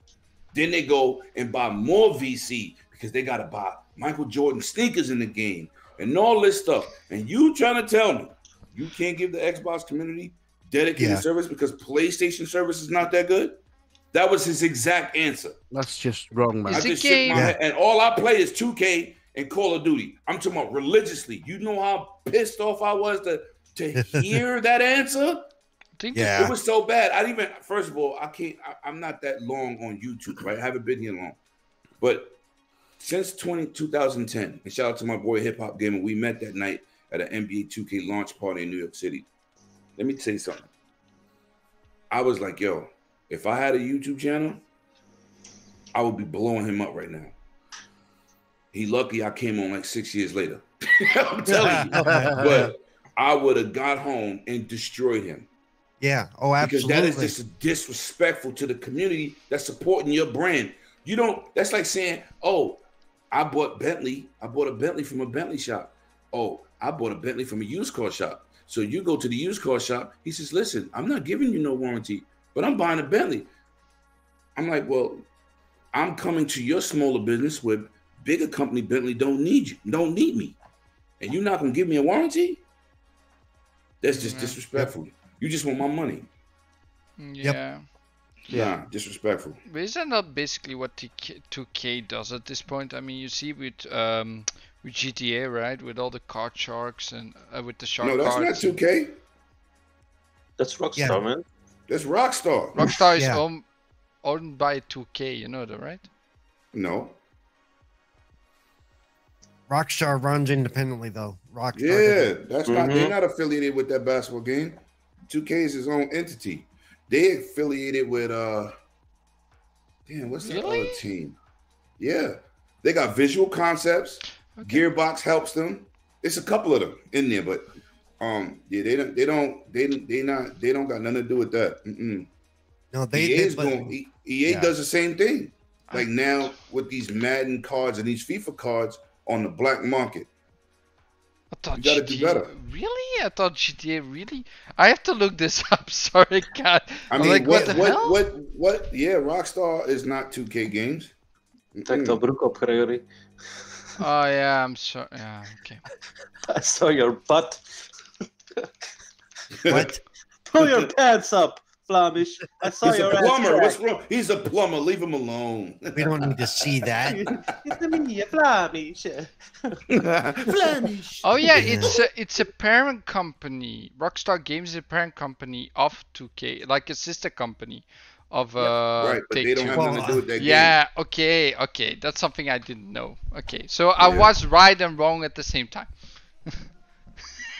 Then they go and buy more VC because they got to buy Michael Jordan sneakers in the game and all this stuff. And you trying to tell me you can't give the Xbox community dedicated service because PlayStation service is not that good? That was his exact answer. That's just wrong, man. I just shook my head, and all I play is 2K and Call of Duty. I'm talking about religiously. You know how pissed off I was to hear that answer? It was so bad. First of all, I'm not that long on YouTube, right? I haven't been here long. But since 2010, and shout out to my boy Hip Hop Gamer, we met that night at an NBA 2K launch party in New York City. Let me tell you something. I was like, yo, if I had a YouTube channel, I would be blowing him up right now. He lucky I came on like 6 years later. I'm telling you. But I would have got home and destroyed him. Yeah. Oh, absolutely. Because that is just disrespectful to the community that's supporting your brand. That's like saying, oh, I bought a Bentley from a Bentley shop. Oh, I bought a Bentley from a used car shop. So you go to the used car shop. He says, listen, I'm not giving you no warranty, but I'm buying a Bentley. I'm like, well, I'm coming to your smaller business where bigger company Bentley don't need me. And you're not going to give me a warranty? That's just disrespectful. You just want my money. Yeah. Yeah, disrespectful. But isn't that basically what 2K does at this point? I mean, you see with GTA, right? With all the card sharks and with the shark cards. No, that's not 2K. That's Rockstar, man. That's Rockstar. Rockstar is owned by 2K, you know that, right? No. Rockstar runs independently, though. Rockstar. Yeah, that's not. They're not affiliated with that basketball game. 2K is his own entity. They affiliated with what's the other team? Yeah, they got Visual Concepts. Okay. Gearbox helps them. It's a couple of them in there, but Yeah, they don't got nothing to do with that. No, EA does the same thing. Like I- now with these Madden cards and these FIFA cards on the black market. I thought You gotta do GTA better. really? I thought GTA really. I have to look this up. Sorry, God. I I'm mean, like, what the hell? what? Yeah, Rockstar is not 2K games. Trek de broek op, Gregory. Oh yeah, I'm sorry. Yeah, okay. I saw your butt. what? Pull your pants up, Flamish. I saw He's a your plumber. ass What's crack. wrong? He's a plumber. Leave him alone. We don't need to see that. It's me, Flamish. Flamish. Oh yeah, it's a parent company. Rockstar Games is a parent company of 2K, like a sister company of Right, but they don't Take-Two. have nothing to do with that game. Yeah, okay. That's something I didn't know. Okay, so I was right and wrong at the same time.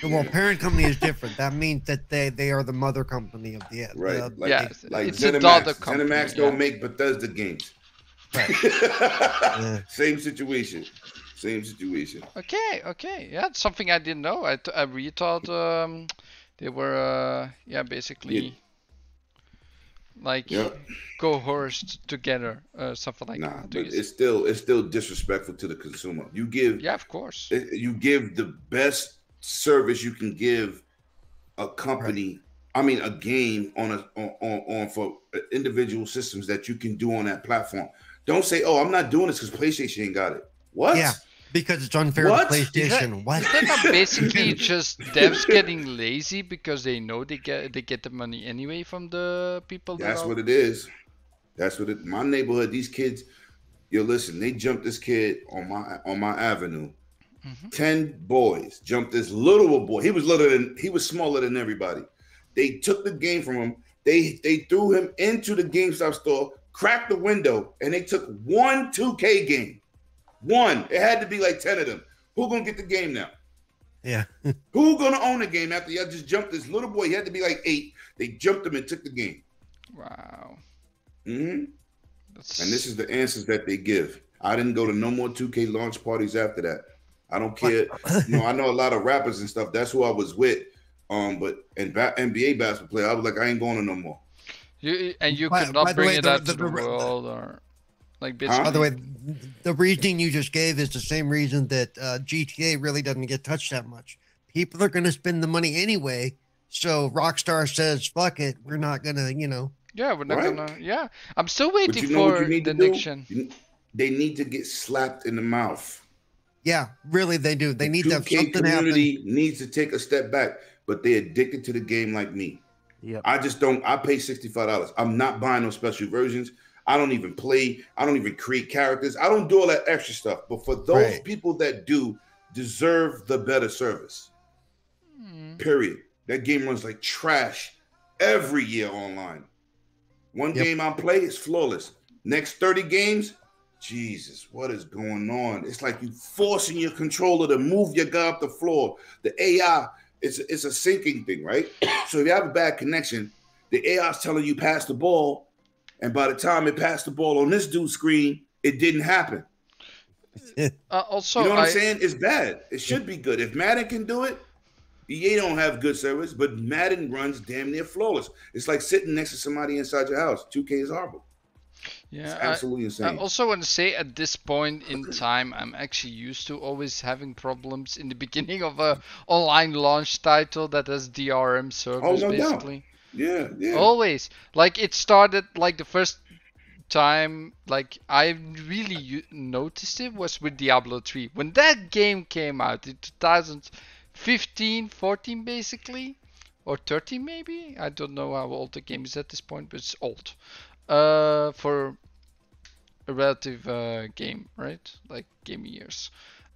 Well, parent company is different. That means that they are the mother company of the Right. Like, Yeah, like it's a ZeniMax. daughter company, ZeniMax yeah. don't make Bethesda games. Right. Same situation. Same situation. Okay. Yeah, it's something I didn't know. I really thought they were basically like Yeah. coerced together, something like Nah, that. but it's still disrespectful to the consumer. You give Yeah, of course. the best service you can give a company. I mean, a game on for individual systems that you can do on that platform. Don't say, "Oh, I'm not doing this because PlayStation ain't got it." What? Yeah, because it's unfair What? to Is PlayStation. What? that not basically just devs getting lazy because they know they get the money anyway from the people? That's what it is. That's what it. My neighborhood, these kids. Yo, listen, they jumped this kid on my avenue. 10 boys jumped this little boy. He was smaller than everybody. They took the game from him. They threw him into the GameStop store, cracked the window, and they took one 2K game. One. It had to be like 10 of them. Who gonna get the game now? Yeah. Who gonna own the game after y'all just jumped this little boy? He had to be like 8. They jumped him and took the game. Wow. And this is the answers that they give. I didn't go to no more 2K launch parties after that. I don't care. I know a lot of rappers and stuff. That's who I was with. But NBA basketball player, I was like, I ain't going to no more. You By- could not by the bring way, it the- out the- to the the- world or like Huh? basically. By the way, the reasoning you just gave is the same reason that GTA really doesn't get touched that much. People are going to spend the money anyway. So Rockstar says, fuck it. We're not going to, Yeah, we're not Right. gonna. Yeah, I'm still But waiting you know what for you need the to do? next gen. They need to get slapped in the mouth. Yeah, really, they do. They need to have 2K something happen. community needs to take a step back, but they're addicted to the game like me. Yep. I just don't. I pay $65. I'm not buying no special versions. I don't even play. I don't even create characters. I don't do all that extra stuff. But for those Right. people that do, deserve the better service. Period. That game runs like trash every year online. One Yep. game I play is flawless. Next 30 games, Jesus, what is going on? It's like you forcing your controller to move your guy up the floor. The AI, it's a syncing thing, right? So if you have a bad connection, the AI is telling you pass the ball, and by the time it passed the ball on this dude's screen, it didn't happen. Also, You know what I'm saying? It's bad. It should be good. If Madden can do it, EA don't have good service, but Madden runs damn near flawless. It's like sitting next to somebody inside your house. 2K is horrible. It's yeah, absolutely I insane. also want to say at this point in time, I'm actually used to always having problems in the beginning of a online launch title that has DRM servers, no doubt. basically. Yeah. Always. Like it started like the first time like I really noticed it was with Diablo 3. When that game came out in 2015, 14 basically, or 13 maybe. I don't know how old the game is at this point, but it's old. For a relative game, right? Like game years.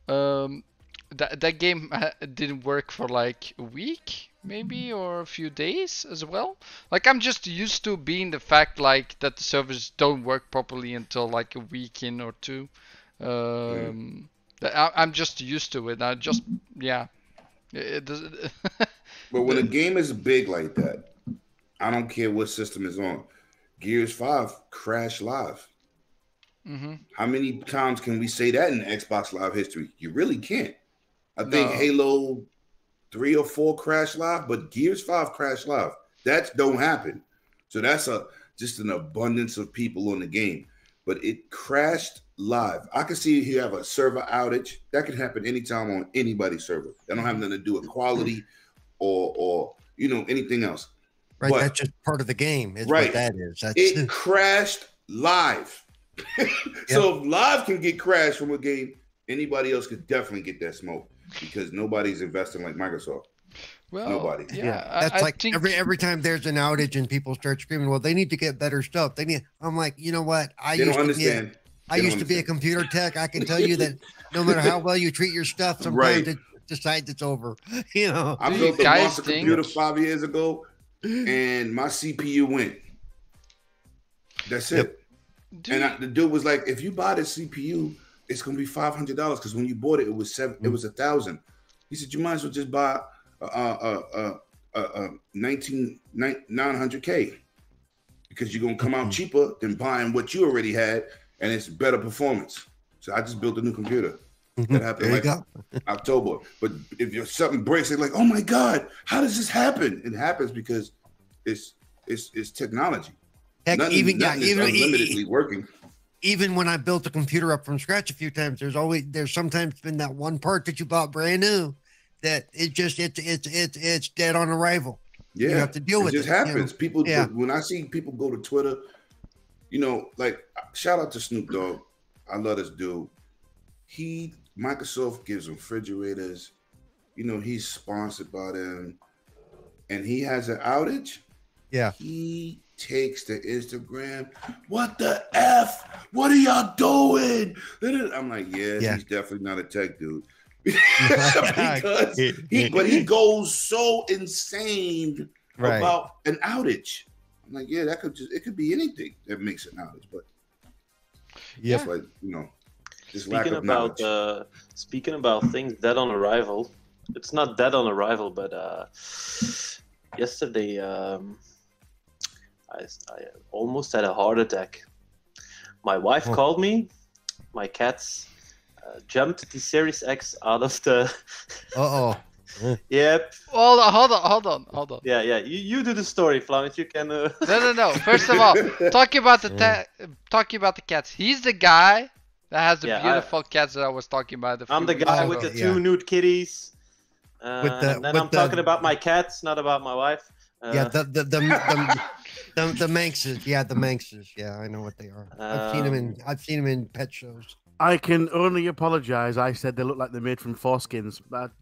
That game didn't work for like a week maybe or a few days as well. Like I'm just used to being the fact like that the servers don't work properly until like a week in or two. I'm just used to it. It does. But when a game is big like that, I don't care what system is on. Gears 5 crashed live. How many times can we say that in Xbox Live history? You really can't. I think No. Halo 3 or 4 crash live, but Gears 5 crash live. That don't happen. So that's just an abundance of people on the game. But it crashed live. I can see you have a server outage. That can happen anytime on anybody's server. That don't have nothing to do with quality or anything else. Right, but, that's just part of the game. Is right. What that is. It crashed live. So if live can get crashed from a game, anybody else could definitely get that smoke because nobody's investing like Microsoft. Well, nobody. Yeah, that's I like think... every time there's an outage and people start screaming, well, they need to get better stuff. I'm like, you know what? I used to be a computer tech. I can tell you that no matter how well you treat your stuff, sometimes it decides it's over. I built a monster computer 5 years ago, and my CPU went. That's it. And the dude was like, "If you buy this CPU, it's gonna be $500 because when you bought it, it was $1,000." He said, "You might as well just buy 900K because you're gonna come out cheaper than buying what you already had, and it's better performance." So I just built a new computer. That happened October. But if something breaks, they're like, "Oh my God, how does this happen?" It happens because it's technology. Heck, nothing is unlimitedly working. Even when I built a computer up from scratch a few times, there's sometimes been that one part that you bought brand new that it's dead on arrival. Yeah, you have to deal with it. It just happens. People, when I see people go to Twitter, like shout out to Snoop Dogg. I love this dude. Microsoft gives him refrigerators. He's sponsored by them, and he has an outage. Yeah, he takes to Instagram. What the F? What are y'all doing? I'm like, he's definitely not a tech dude. Because he goes so insane about an outage. I'm like, it could be anything that makes an outage, but like just lack of knowledge. Speaking about things dead on arrival, it's not dead on arrival, but yesterday I almost had a heart attack. My wife called me. My cats jumped the Series X out of the. Yep. Hold on. Yeah. You do the story, Flamish. You can. No. First of all, talking about the cats. He's the guy that has the beautiful cats that I was talking about. I'm the guy with the 2 nude kitties. And then I'm talking about my cats, not about my wife. The Manxes, the Manxes. Yeah, I know what they are. I've seen them in pet shows. I can only apologize. I said they look like they're made from foreskins. But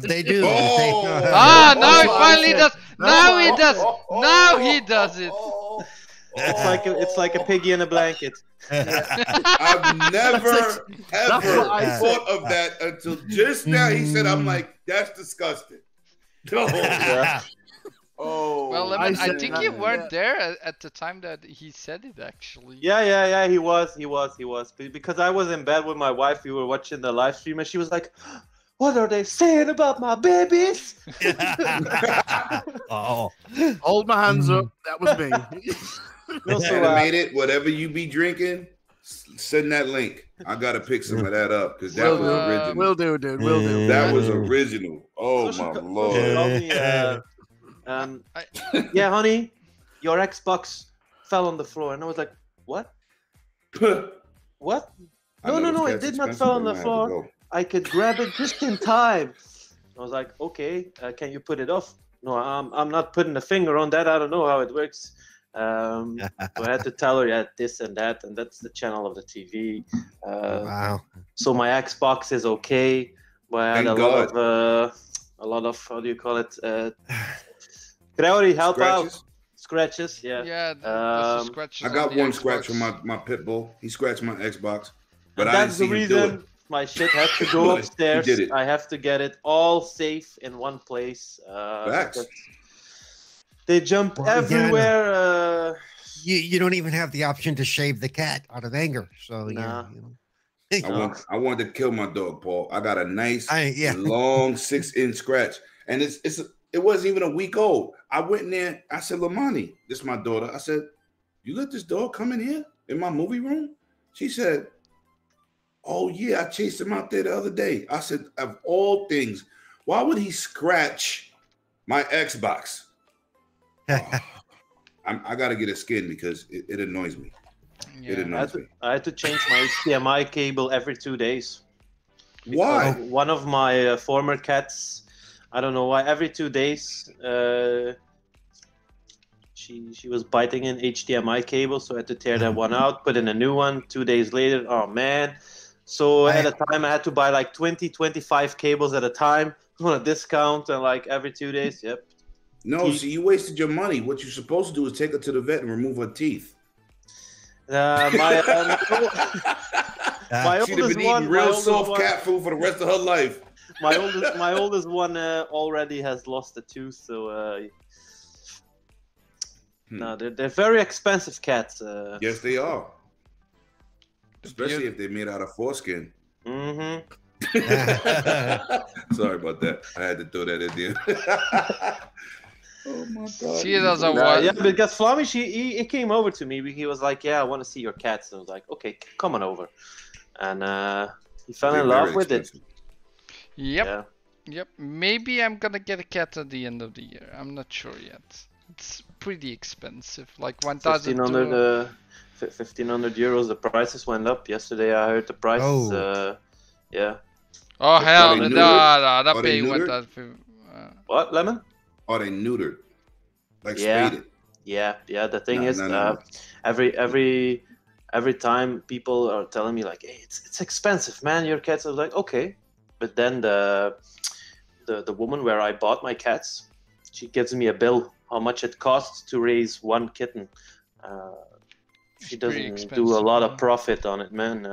they do. Now he finally does. Now he does. Now he does it. It's like a piggy in a blanket. I've never ever thought of that until just now. He said, "I'm like, that's disgusting." Well, I think you weren't there at the time that he said it, actually. Yeah, he was. Because I was in bed with my wife. We were watching the live stream, and she was like, "What are they saying about my babies?" Hold my hands up. That was me. Animated, whatever you be drinking, send that link. I gotta pick some of that up because that was original. Will do, dude. Will do. That was original. Oh my Lord. Yeah, honey, your Xbox fell on the floor, and I was like, "What? What? No, it did not fall on the floor. I could grab it just in time." I was like, "Okay, can you put it off?" No, I'm not putting a finger on that. I don't know how it works. So I had to tell her this and that, and that's the channel of the TV. Wow. So my Xbox is okay, but I had a lot of how do you call it? Can I already help out? Scratches, yeah. Yeah, scratches. I got one scratch from my pit bull. He scratched my Xbox, but that's the reason my shit has to go upstairs. I have to get it all safe in one place. They jump everywhere. You don't even have the option to shave the cat out of anger. So I wanted to kill my dog, Paul. I got a nice long 6-inch scratch, and it wasn't even a week old. I went in there. I said, "Lamani, this is my daughter." I said, "You let this dog come in here in my movie room?" She said, "Oh yeah, I chased him out there the other day." I said, "Of all things, Why would he scratch my Xbox? I got to get a skin because it annoys me. Yeah. It annoys me. I had to change my HDMI cable every 2 days. Why? One of my former cats, I don't know why, every 2 days she was biting in HDMI cable, so I had to tear that one out, put in a new one. 2 days later, oh man. So at a time I had to buy like 25 cables at a time on a discount, and like every 2 days. Yep. No, see, you wasted your money. What you're supposed to do is take her to the vet and remove her teeth. My She'd have been eating real soft cat food for the rest of her life. My oldest one already has lost a tooth, so no, they're very expensive cats. Yes, they are. Especially if they're made out of foreskin. Mm-hmm. Sorry about that. I had to throw that in there. Oh my god. See it as a what? Yeah, because Flamish, he came over to me. He was like, "Yeah, I want to see your cats." And I was like, "Okay, come on over." And he fell in love with it. Yep. Yeah. Yep. Maybe I'm gonna get a cat at the end of the year. I'm not sure yet. It's pretty expensive, like 1,000. 1,500 euros. The prices went up yesterday. I heard the prices. Oh. Yeah. Oh hell, they no, neutered? that Are they pay went neutered? up. What, Lemon? Are they neutered? Like Yeah. spaded? Yeah. The thing No, is, no. every time people are telling me like, "Hey, it's expensive, man. Your cats." I was like, "Okay," but then the woman where I bought my cats, she gives me a bill how much it costs to raise one kitten. She doesn't do a lot of profit on it, man.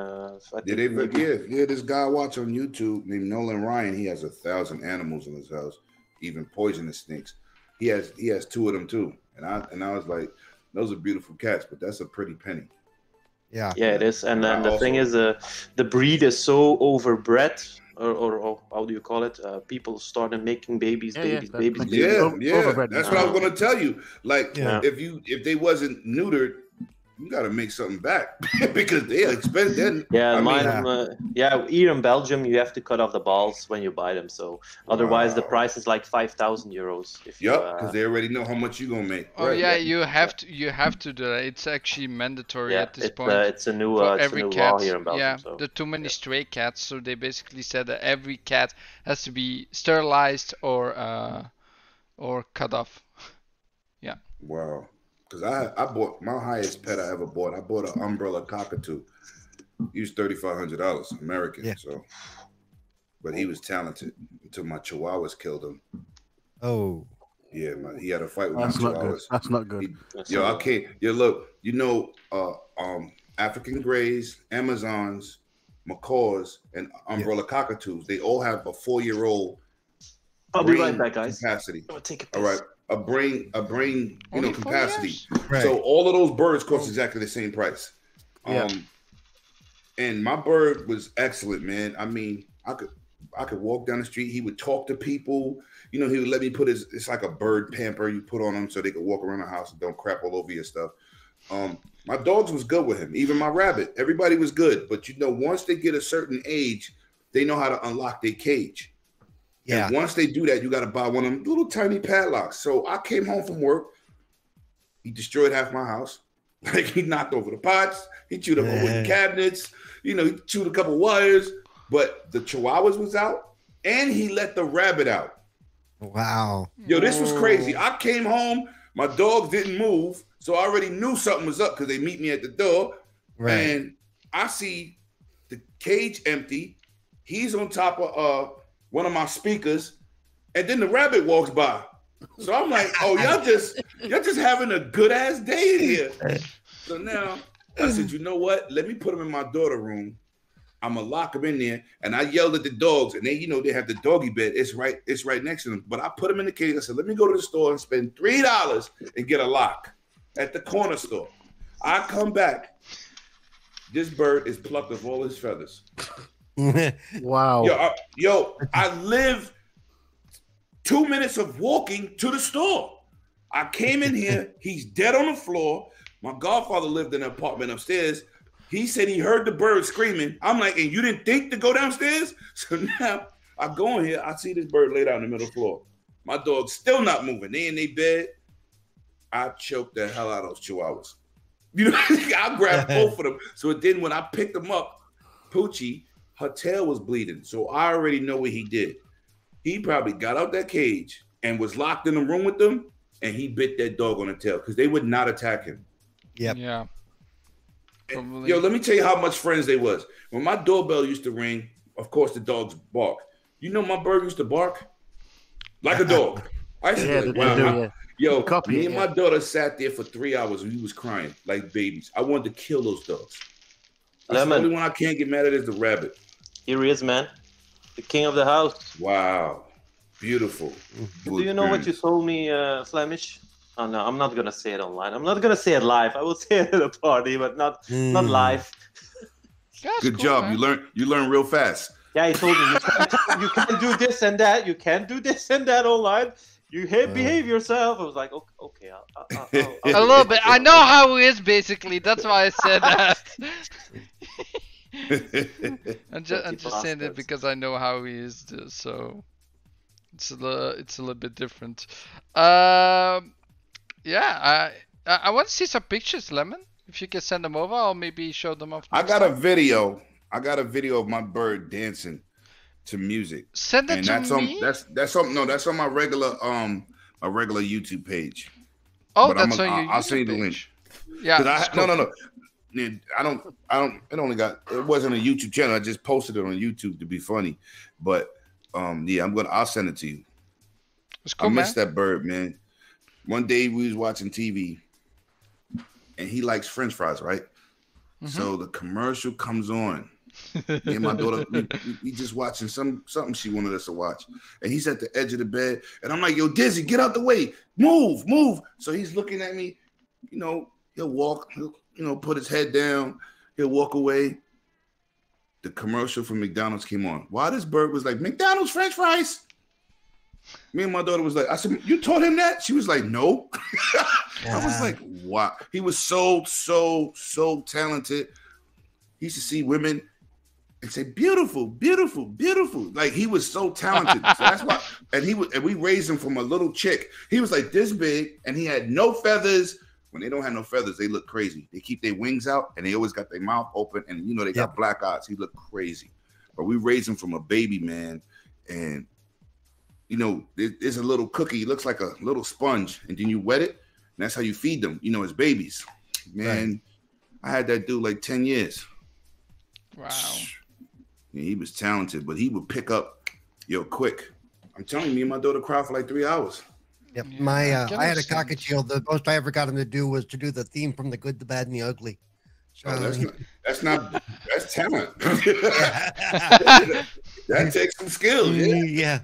This guy I watch on YouTube named Nolan Ryan. He has 1,000 animals in his house, even poisonous snakes. He has 2 of them too, and I was like, those are beautiful cats, but that's a pretty penny. Yeah. Yeah, it is. And then the thing is, the breed is so overbred, or how do you call it? People started making babies. Yeah. That's what I was gonna tell you. Like, if they wasn't neutered, you got to make something back because they are expensive. Here in Belgium, you have to cut off the balls when you buy them. So otherwise, the price is like 5,000 euros. Because they already know how much you're gonna make. Oh right. Yeah, you have to do that. It's actually mandatory at this point. It's a new for every cat. law here in Belgium. Yeah, so. there are too many stray cats, so they basically said that every cat has to be sterilized or cut off. Yeah. Wow. Because I bought my highest pet I ever bought. I bought an umbrella cockatoo. He was $3,500 American. Yeah. So, but he was talented until my chihuahuas killed him. Oh. Yeah, man. He had a fight with my chihuahuas. That's not good. I can't. Look. African Greys, Amazons, macaws, and umbrella cockatoos. They all have a 4-year-old. I'll be right back, guys. Capacity. I'll take a piss. All right. A brain, capacity. Right. So all of those birds cost exactly the same price. And my bird was excellent, man. I mean, I could walk down the street. He would talk to people. He would let me put it's like a bird pamper you put on them so they could walk around the house and don't crap all over your stuff. My dogs was good with him. Even my rabbit. Everybody was good. But once they get a certain age, they know how to unlock their cage. Yeah. And once they do that, you got to buy one of them little tiny padlocks. So I came home from work. He destroyed half my house. Like, he knocked over the pots. He chewed up wooden cabinets. He chewed a couple wires. But the chihuahuas was out, and he let the rabbit out. Wow. Yo, this was crazy. I came home. My dogs didn't move. So I already knew something was up because they meet me at the door. Right. And I see the cage empty. He's on top of one of my speakers, and then the rabbit walks by. So I'm like, "Oh, y'all just having a good ass day in here." So now I said, "You know what? Let me put him in my daughter's room. I'm gonna lock him in there." And I yelled at the dogs, and they have the doggy bed. It's right next to them. But I put him in the cage. I said, "Let me go to the store and spend $3 and get a lock at the corner store." I come back. This bird is plucked of all his feathers. Wow. I live 2 minutes of walking to the store. I came in here. He's dead on the floor. My godfather lived in an apartment upstairs. He said he heard the bird screaming. I'm like, and you didn't think to go downstairs? So now I go in here, I see this bird laid out in the middle of the floor. My dog's still not moving. They in their bed. I choked the hell out of those chihuahuas. You know, I grabbed both of them. So then when I picked them up, Poochie, her tail was bleeding. So I already know what he did. He probably got out that cage and was locked in the room with them, and he bit that dog on the tail because they would not attack him. Yep. Yeah. And, yo, let me tell you how much friends they was. When my doorbell used to ring, of course the dogs bark. You know my bird used to bark like a dog. I used to be like, wow. Yo, me and my daughter sat there for 3 hours and we was crying like babies. I wanted to kill those dogs. The only one I can't get mad at is the rabbit. Here he is, man. The king of the house. Wow. Beautiful. Do you know what you told me, Flamish? Oh, no, I'm not going to say it online. I'm not going to say it live. I will say it at a party, but not live. Good job. Man. You learn real fast. Yeah, he told me, you can't do this and that. You can't do this and that online. You behave yourself. I was like, okay. I'll a little bit. I know how he is, basically. That's why I said that. I'm just saying it because I know how he is. So it's a little bit different. Yeah, I want to see some pictures, Lemon. If you can send them over, or maybe show them off. I got a video. of my bird dancing to music. Send it to me. That's on my regular YouTube page. Oh, but that's on your YouTube I'll send you the link. Yeah. No. It wasn't a YouTube channel. I just posted it on YouTube to be funny. But yeah, I'll send it to you. Cool, I miss that bird, man. One day we was watching TV and he likes French fries, right? Mm-hmm. So the commercial comes on. Me and my daughter, we just watching something she wanted us to watch. And he's at the edge of the bed. And I'm like, yo, Dizzy, get out the way. Move. So he's looking at me. You know, he'll walk, put his head down. He'll walk away. The commercial from McDonald's came on. Why this bird was like, McDonald's French fries? Me and my daughter was like, I said, you taught him that? She was like, no. I was like, wow. He was so talented. He used to see women and say, beautiful, beautiful, beautiful. Like he was so talented. So that's why. And we raised him from a little chick. He was like this big and he had no feathers. When they don't have no feathers, they look crazy. They keep their wings out and they always got their mouth open and they got black eyes. He looked crazy. But we raised him from a baby, man. And there's a little cookie. It looks like a little sponge. And then you wet it. And that's how you feed them, as babies. Man, right. I had that dude like 10 years. Wow. Yeah, he was talented, but he would pick up quick. I'm telling you, me and my daughter cried for like 3 hours. Yep. I had a cockatiel. The most I ever got him to do was to do the theme from The Good, the Bad, and the Ugly. So, that's talent. That takes some skill. Yeah.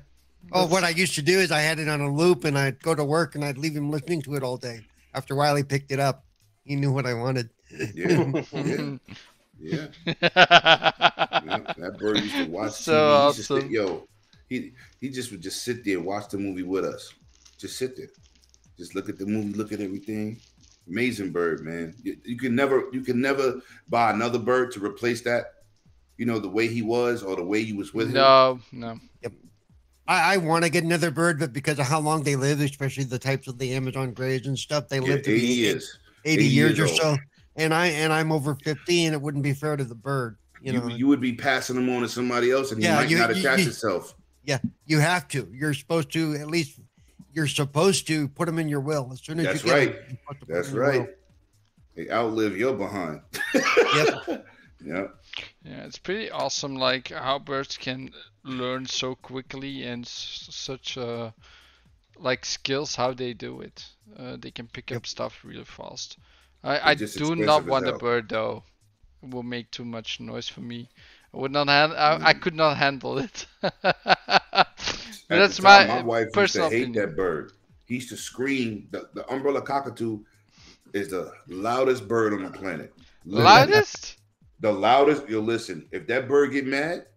Oh, what I used to do is I had it on a loop and I'd go to work and I'd leave him listening to it all day. After a while, he picked it up. He knew what I wanted. Yeah. That bird used to watch so TV. Awesome. He just would just sit there and watch the movie with us. Just sit there. Just look at the movie, look at everything. Amazing bird, man. You can never buy another bird to replace that, the way he was or the way you was with him. No. Yep. I want to get another bird, but because of how long they live, especially the types of the Amazon grays and stuff, they live to 80 be years. 80 years or so. And I'm over 50, and it wouldn't be fair to the bird. You would be passing them on to somebody else, and he might not attach himself. Yeah, you have to. You're supposed to put them in your will as soon as That's you get right. them. That's right. They outlive your behind. Yep. Yep. Yeah, it's pretty awesome, like how birds can learn so quickly and such like skills how they do it. They can pick up stuff really fast. I do not want a bird though. It will make too much noise for me. I would not I could not handle it. That's my wife personal used to hate opinion. that bird. He used to scream. The umbrella cockatoo is the loudest bird on the planet. Loudest? The loudest. You'll listen. If that bird get mad,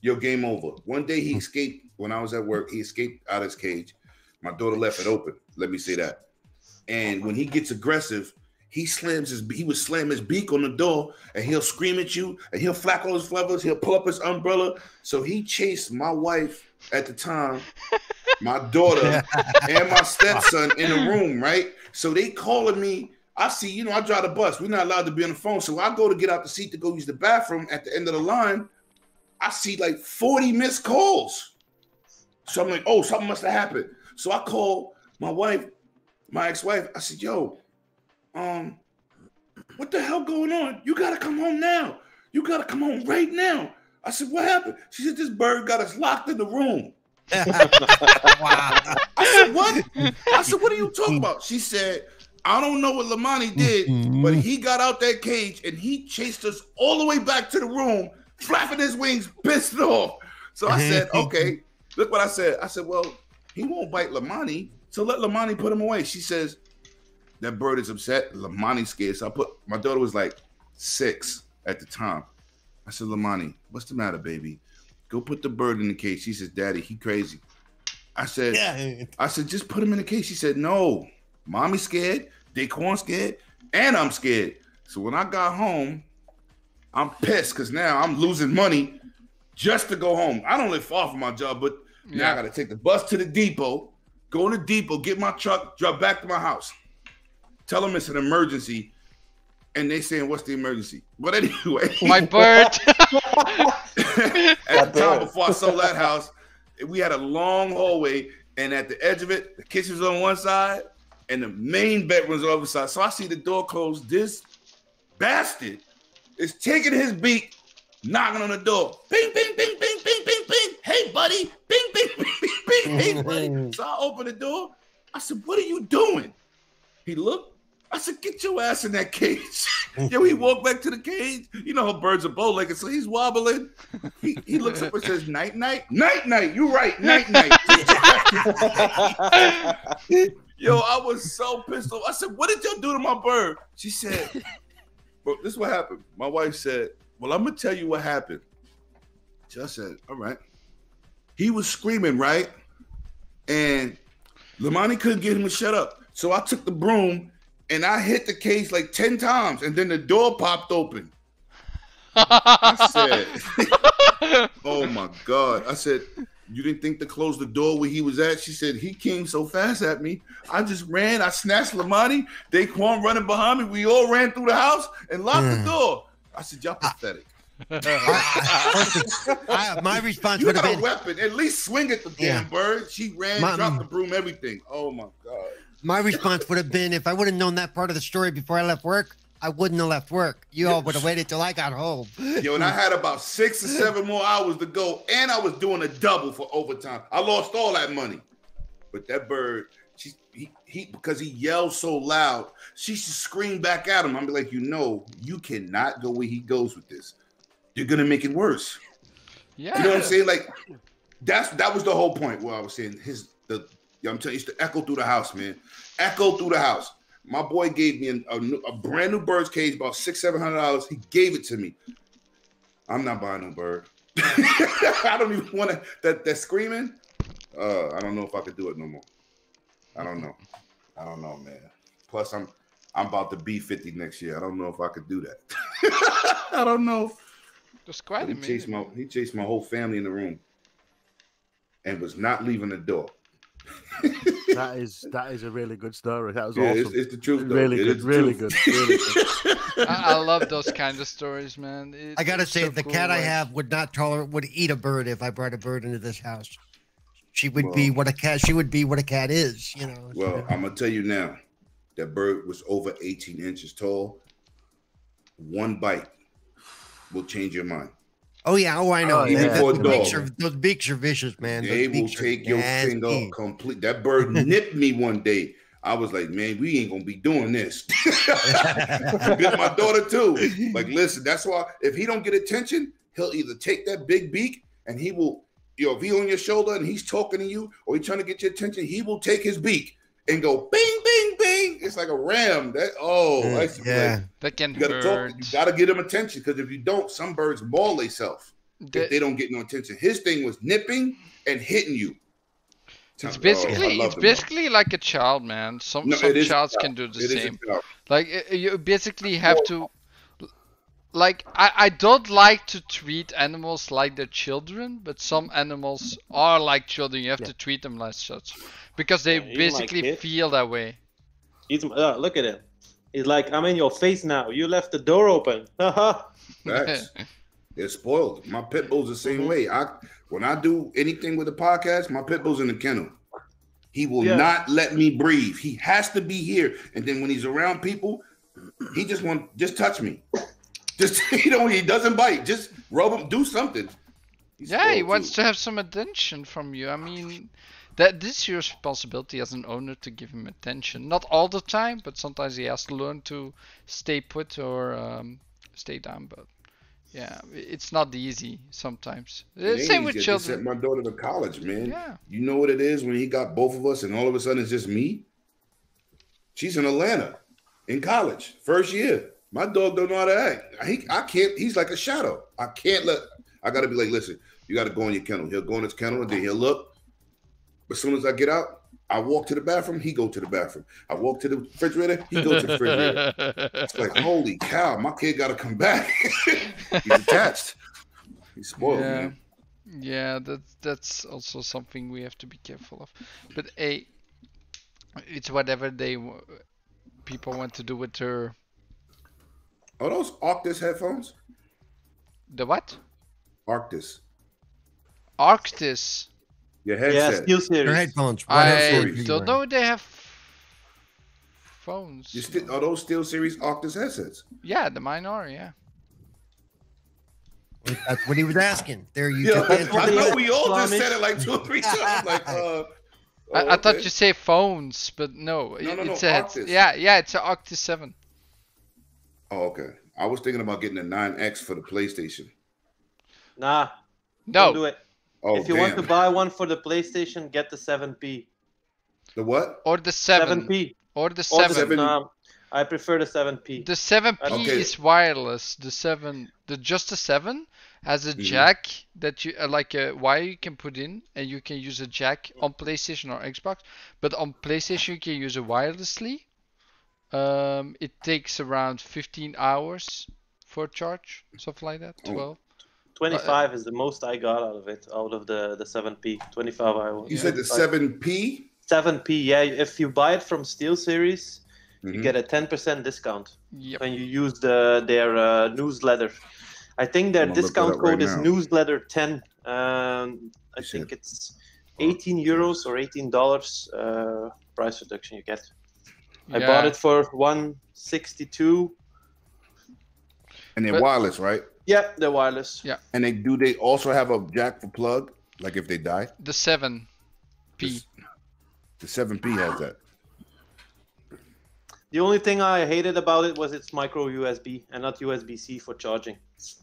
your game over. One day he escaped when I was at work. He escaped out of his cage. My daughter left it open. Let me say that. And when he gets aggressive, he would slam his beak on the door, and he'll scream at you, and he'll flap all his feathers. He'll pull up his umbrella. So he chased my wife at the time, my daughter, and my stepson in the room, right? So they calling me. I see, I drive the bus. We're not allowed to be on the phone. So I go to get out the seat to go use the bathroom. At the end of the line, I see like 40 missed calls. So I'm like, oh, something must have happened. So I call my wife, my ex-wife. I said, yo, what the hell going on? You got to come home now. You got to come home right now. I said, what happened? She said, this bird got us locked in the room. Wow. I said, what? I said, what are you talking about? She said, I don't know what Lamani did, but he got out that cage and he chased us all the way back to the room, flapping his wings, pissed off. So I said, okay, look what I said. I said, well, he won't bite Lamani, so let Lamani put him away. She says, that bird is upset. Lamani's scared. So my daughter was like 6 at the time. I said, Lamani, what's the matter, baby? Go put the bird in the cage. She says, Daddy, he crazy. I said, just put him in the cage. She said, no. Mommy's scared, Daquan's scared, and I'm scared. So when I got home, I'm pissed because now I'm losing money just to go home. I don't live far from my job, but now I got to take the bus to the depot, go in the depot, get my truck, drive back to my house. Tell them it's an emergency, and they saying, what's the emergency? But anyway. My bird. At the time before I sold that house, we had a long hallway, and at the edge of it, the kitchen was on one side, and the main bedroom's on the other side. So I see the door closed. This bastard is taking his beak, knocking on the door. Bing, bing, bing, bing, bing, bing, bing. Hey, buddy. Bing, bing, bing, bing, bing. Hey, buddy. So I open the door. I said, what are you doing? He looked. I said, get your ass in that cage. Yo, he walked back to the cage. You know how birds are bow-legged, so he's wobbling. He looks up and says, night, night. Night, night. You're right. Night, night. Yo, I was so pissed off. I said, what did y'all do to my bird? She said, bro, this is what happened. My wife said, well, I'm going to tell you what happened. So I said, all right. He was screaming, right? And Lamani couldn't get him to shut up. So I took the broom and I hit the cage like 10 times, and then the door popped open. I said, oh my God. I said, you didn't think to close the door where he was at? She said, he came so fast at me. I just ran. I snatched Lamani. Daquan running behind me. We all ran through the house and locked the door. I said, y'all pathetic. My response you would have got been a weapon. At least swing at the damn bird. She ran, dropped the broom, everything. Oh my God. My response would have been, if I would have known that part of the story before I left work, I wouldn't have left work. You all would have waited till I got home. Yo, and I had about 6 or 7 more hours to go, and I was doing a double for overtime. I lost all that money. But that bird, he because he yelled so loud, she should scream back at him. I'm like, you cannot go where he goes with this. You're gonna make it worse. Yeah. You know what I'm saying? Like, that was the whole point where I was saying I'm telling you, it's to echo through the house, man. Echo through the house. My boy gave me a brand new bird's cage, about $600-700. He gave it to me. I'm not buying no bird. I don't even want to. That screaming. I don't know if I could do it no more. I don't know, man. Plus, I'm about to be 50 next year. I don't know if I could do that. I don't know. That's quite amazing. He chased my whole family in the room, and was not leaving the door. That is a really good story. That was awesome. It's the truth, though. Really good, really good. I love those kind of stories, man. I gotta say, so the cool, cat I like- have would eat a bird if I brought a bird into this house. She would be what a cat. She would be what a cat is. Well, I'm gonna tell you now, that bird was over 18 inches tall. One bite will change your mind. Oh yeah, I know. Yeah. Those beaks are vicious, man. They will take your finger complete. That bird nipped me one day. I was like, man, we ain't gonna be doing this. Bit my daughter too. Like, listen, that's why if he don't get attention, he'll either take that big beak and he will, if he on your shoulder and he's talking to you or he's trying to get your attention, he will take his beak and go bing, bing, bing. It's like a ram. That that can hurt. You gotta get him attention, because if you don't, some birds maul themselves if they don't get no attention. His thing was nipping and hitting you. It's I basically love it's them, basically like a child, man. Some No, it is a childs child. can do the It is a same. child. Like you basically have to. Like I don't like to treat animals like they're children, but some animals are like children. You have to treat them like such, because they Yeah, he's my basically kid. feel that way. He's look at him. He's like, I'm in your face now. You left the door open. Haha. Facts. They're spoiled. My pit bull's the same Mhm. way. When I do anything with the podcast, my pit bull's in the kennel. He will Yeah. not let me breathe. He has to be here. And then when he's around people, he just touch me. Just he doesn't bite. Just rub him, do something. He's Yeah, he spoiled, wants too. to have some attention from you. I mean, this is your responsibility as an owner to give him attention. Not all the time, but sometimes he has to learn to stay put or stay down. But yeah, it's not easy sometimes. It ain't Same with easy. I just children. sent my daughter to college, man. Yeah. You know what it is when he got both of us and all of a sudden it's just me? She's in Atlanta in college, first year. My dog don't know how to act. I can't, he's like a shadow. I got to be like, listen, you got to go in your kennel. He'll go in his kennel and then he'll look. But as soon as I get out, I walk to the bathroom, he go to the bathroom. I walk to the refrigerator, he go to the refrigerator. It's like, holy cow, my kid got to come back. He's attached. He's spoiled, Yeah. man. Yeah, that's also something we have to be careful of. But it's whatever people want to do with their Are those Arctis headphones? the what? Arctis. Arctis. Your Yeah, headset. Steel Your Series. headphones. What I headphones are you don't wearing? know they have phones. Are those Steel Series Arctis headsets? Yeah, the mine are, yeah. That's what he was asking. There you Yeah, took the answer. I know Flamish. we all just said it like 2 or 3 times. Like, I thought you say phones, but no, No, it's no, a Arctis. yeah, it's an Arctis 7. Oh, okay. I was thinking about getting a 9X for the PlayStation. Nah, No, don't do it. Oh, If you want to buy one for the PlayStation, get the 7P. the what? or the 7, 7P. or the Or the 7. I prefer the 7P. The 7P Okay. is wireless. The 7, just the 7 has a jack that you like a wire you can put in, and you can use a jack on PlayStation or Xbox. But on PlayStation you can use it wirelessly. It takes around 15 hours for charge, something like that. Oh. 12. 25 is the most I got out of it, out of the 7P. 25 hours. You said the 7P? 7P, yeah. If you you from Steel Series, you Mhm. get a 10% discount Yep. when you use their newsletter. I think their I'm gonna look discount that up right code is now. newsletter 10. I You think said- it's 18 euros or $18 price reduction you get. I bought it for 162. And they're But- wireless, right? Yeah, they're wireless. Yeah. And they also have a jack for plug? Like if they die? The 7P. The 7P has that. The only thing I hated about it was it's micro USB and not USB-C for charging. It's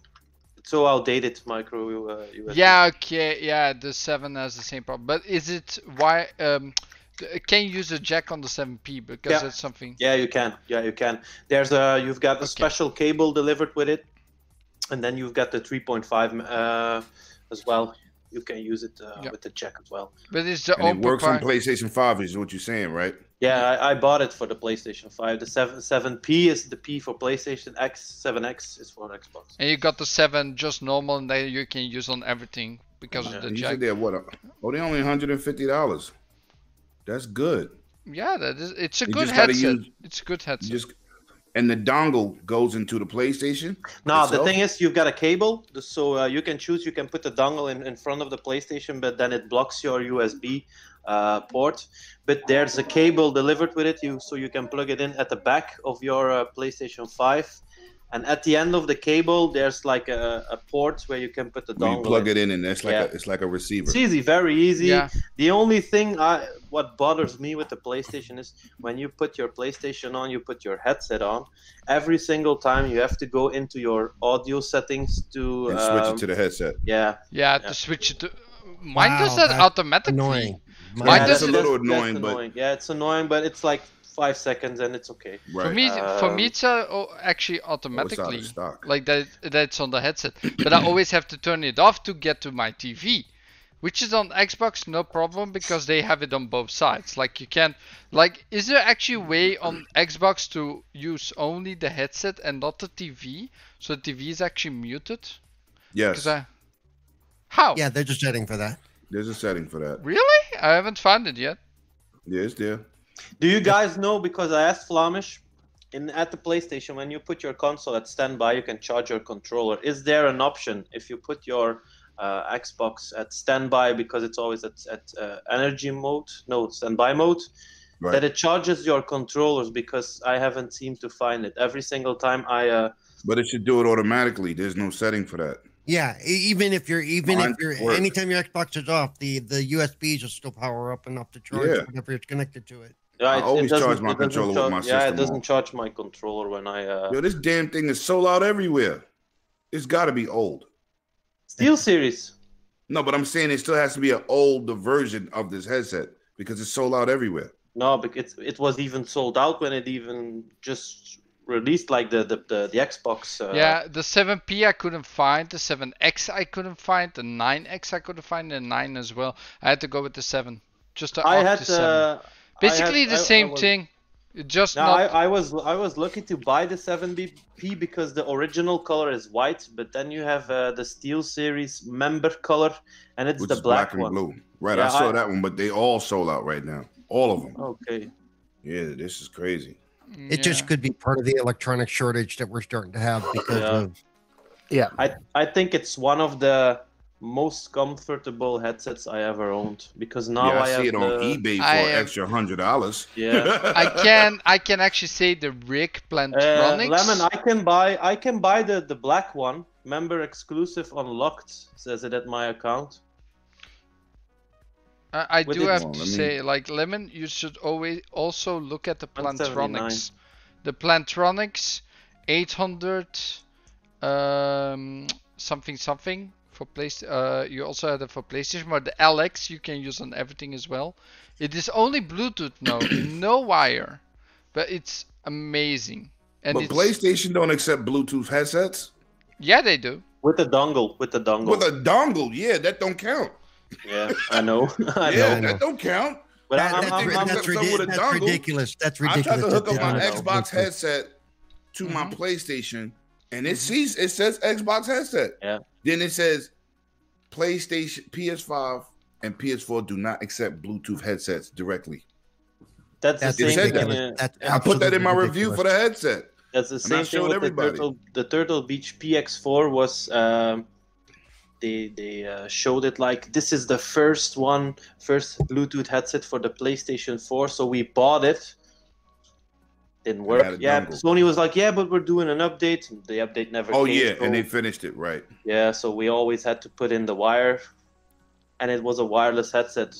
so outdated, micro USB. Yeah, okay, yeah, the 7 has the same problem. But is it why can you use a jack on the 7P, because Yeah. that's something. Yeah, you can. Yeah, you can. You've got a special cable delivered with it, and then you've got the 3.5 as well. You can use it with the jack as well. But it's the And it own works on propri- PlayStation 5 is what you're saying, right? Yeah, I bought it for the PlayStation 5. The 7P is the P for PlayStation X, 7X is for Xbox. And you got the 7 just normal, and then you can use on everything because of the And you jack. said they're what? Oh, they're only $150. That's good. Yeah, it's a You good just gotta headset. use- It's a good headset. And the dongle goes into the PlayStation? No, the itself? thing is, you've got a cable, so you can choose. You can put the dongle in front of the PlayStation, but then it blocks your USB port. But there's a cable delivered with it, so you can plug it in at the back of your PlayStation 5. And at the end of the cable, there's like a port where you can put the When dongle. you plug it in, and it's like Yeah. it's like a receiver. It's easy, very easy. Yeah. The only thing what bothers me with the PlayStation is when you put your PlayStation on, you put your headset on. Every single time you have to go into your audio settings to And switch it to the headset. yeah. Yeah, Yeah. to switch it to. Mine Wow, does that that's automatically. Annoying. Mine Yeah, does a it- little that's annoying, but annoying. Yeah, it's annoying, but it's like 5 seconds and it's okay. right. For me, it's actually Oh, it's out automatically of stock. like that's on the headset. But I always have to turn it off to get to my TV. which is on Xbox no problem because they have it on both sides. Like you can, like, is there actually a way on Xbox to use only the headset and not the TV, so the TV is actually muted? Yes. How? Yeah, they're just setting for that. There's a setting for that. Really? I haven't found it yet. Yeah, it's there. Do you guys know? Because I asked Flamish, at the PlayStation, when you put your console at standby, you can charge your controller. Is there an option if you put your Xbox at standby because it's always at energy mode, no, standby mode, Right. that it charges your controllers? Because I haven't seemed to find it. Every single time I But it should do it automatically. There's no setting for that. Yeah, even if you're anytime your Xbox is off, the USBs will still power up enough to charge Yeah. whenever it's connected to it. I always doesn't- charge my it doesn't controller with charge- my Yeah, system it doesn't on. charge my controller when I Yo, this damn thing is sold out everywhere. It's got to be old. Steel Series. No, but I'm saying it still has to be an older version of this headset because it's sold out everywhere. No, because it was even sold out when it even just released, like the Xbox. Yeah, the 7P I couldn't find, the 7X I couldn't find, the 9X I couldn't find, and 9 as well. I had to go with the 7. Just to I opt had the 7. Basically the same thing. Just No, not. I was lucky to buy the 7BP because the original color is white, but then you have the Steel Series member color, and it's Which the is black and one. blue. Right, Yeah, I saw that one, but they all sold out right now. All of them. Okay. Yeah, this is crazy. It just could be part of the electronic shortage that we're starting to have because Yeah. of. Yeah. I think it's one of the most comfortable headsets I ever owned because now Yeah, I I have see it on the- eBay for I an am- extra $100. Yeah. I can actually say the Rick Plantronics. Lemon, I can buy the black one, member exclusive unlocked, says it at my account. I With do it- have Hold to on, let me- say, like Lemon, you should always also look at the 179. Plantronics. The Plantronics 800 something for PlayStation. You also have it for PlayStation, but the LX you can use on everything as well. It is only Bluetooth, no wire, but it's amazing. And But it's, PlayStation don't accept Bluetooth headsets. yeah, they do. With the dongle. With a dongle, yeah, that don't count. Yeah, I know. I Yeah, know. that don't count. But That- I'm, that's I'm, ri- I'm, that's someone with a that's dongle. ridiculous. That's I tried ridiculous. to hook that up they my don't know Xbox Bluetooth. headset to my PlayStation, and it says Xbox headset. Yeah. Then it says PlayStation, PS5, and PS4 do not accept Bluetooth headsets directly. that's the That's same said thing. ridiculous. That's I put that in my absolutely review for the ridiculous. headset. That's the And I same thing showed with everybody. the Turtle Beach PX4 was. They showed it like this is the first Bluetooth headset for the PlayStation 4, so we bought it. Didn't had work. a Yeah, dongle. Sony was like, yeah, but we're doing an update. The update never Oh came. yeah, so- and they finished it right. yeah, so we always had to put in the wire, and it was a wireless headset.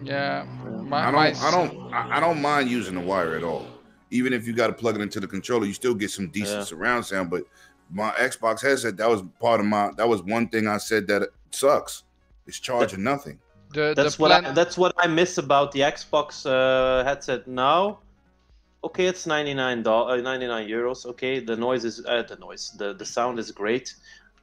Yeah, I don't mind using the wire at all. Even if you got to plug it into the controller, you still get some decent Yeah. surround sound. But my Xbox headset, that was one thing I said that it sucks. It's charging nothing. That's the what I miss about the Xbox headset now. Okay, it's €99. Okay, the noise is the sound is great.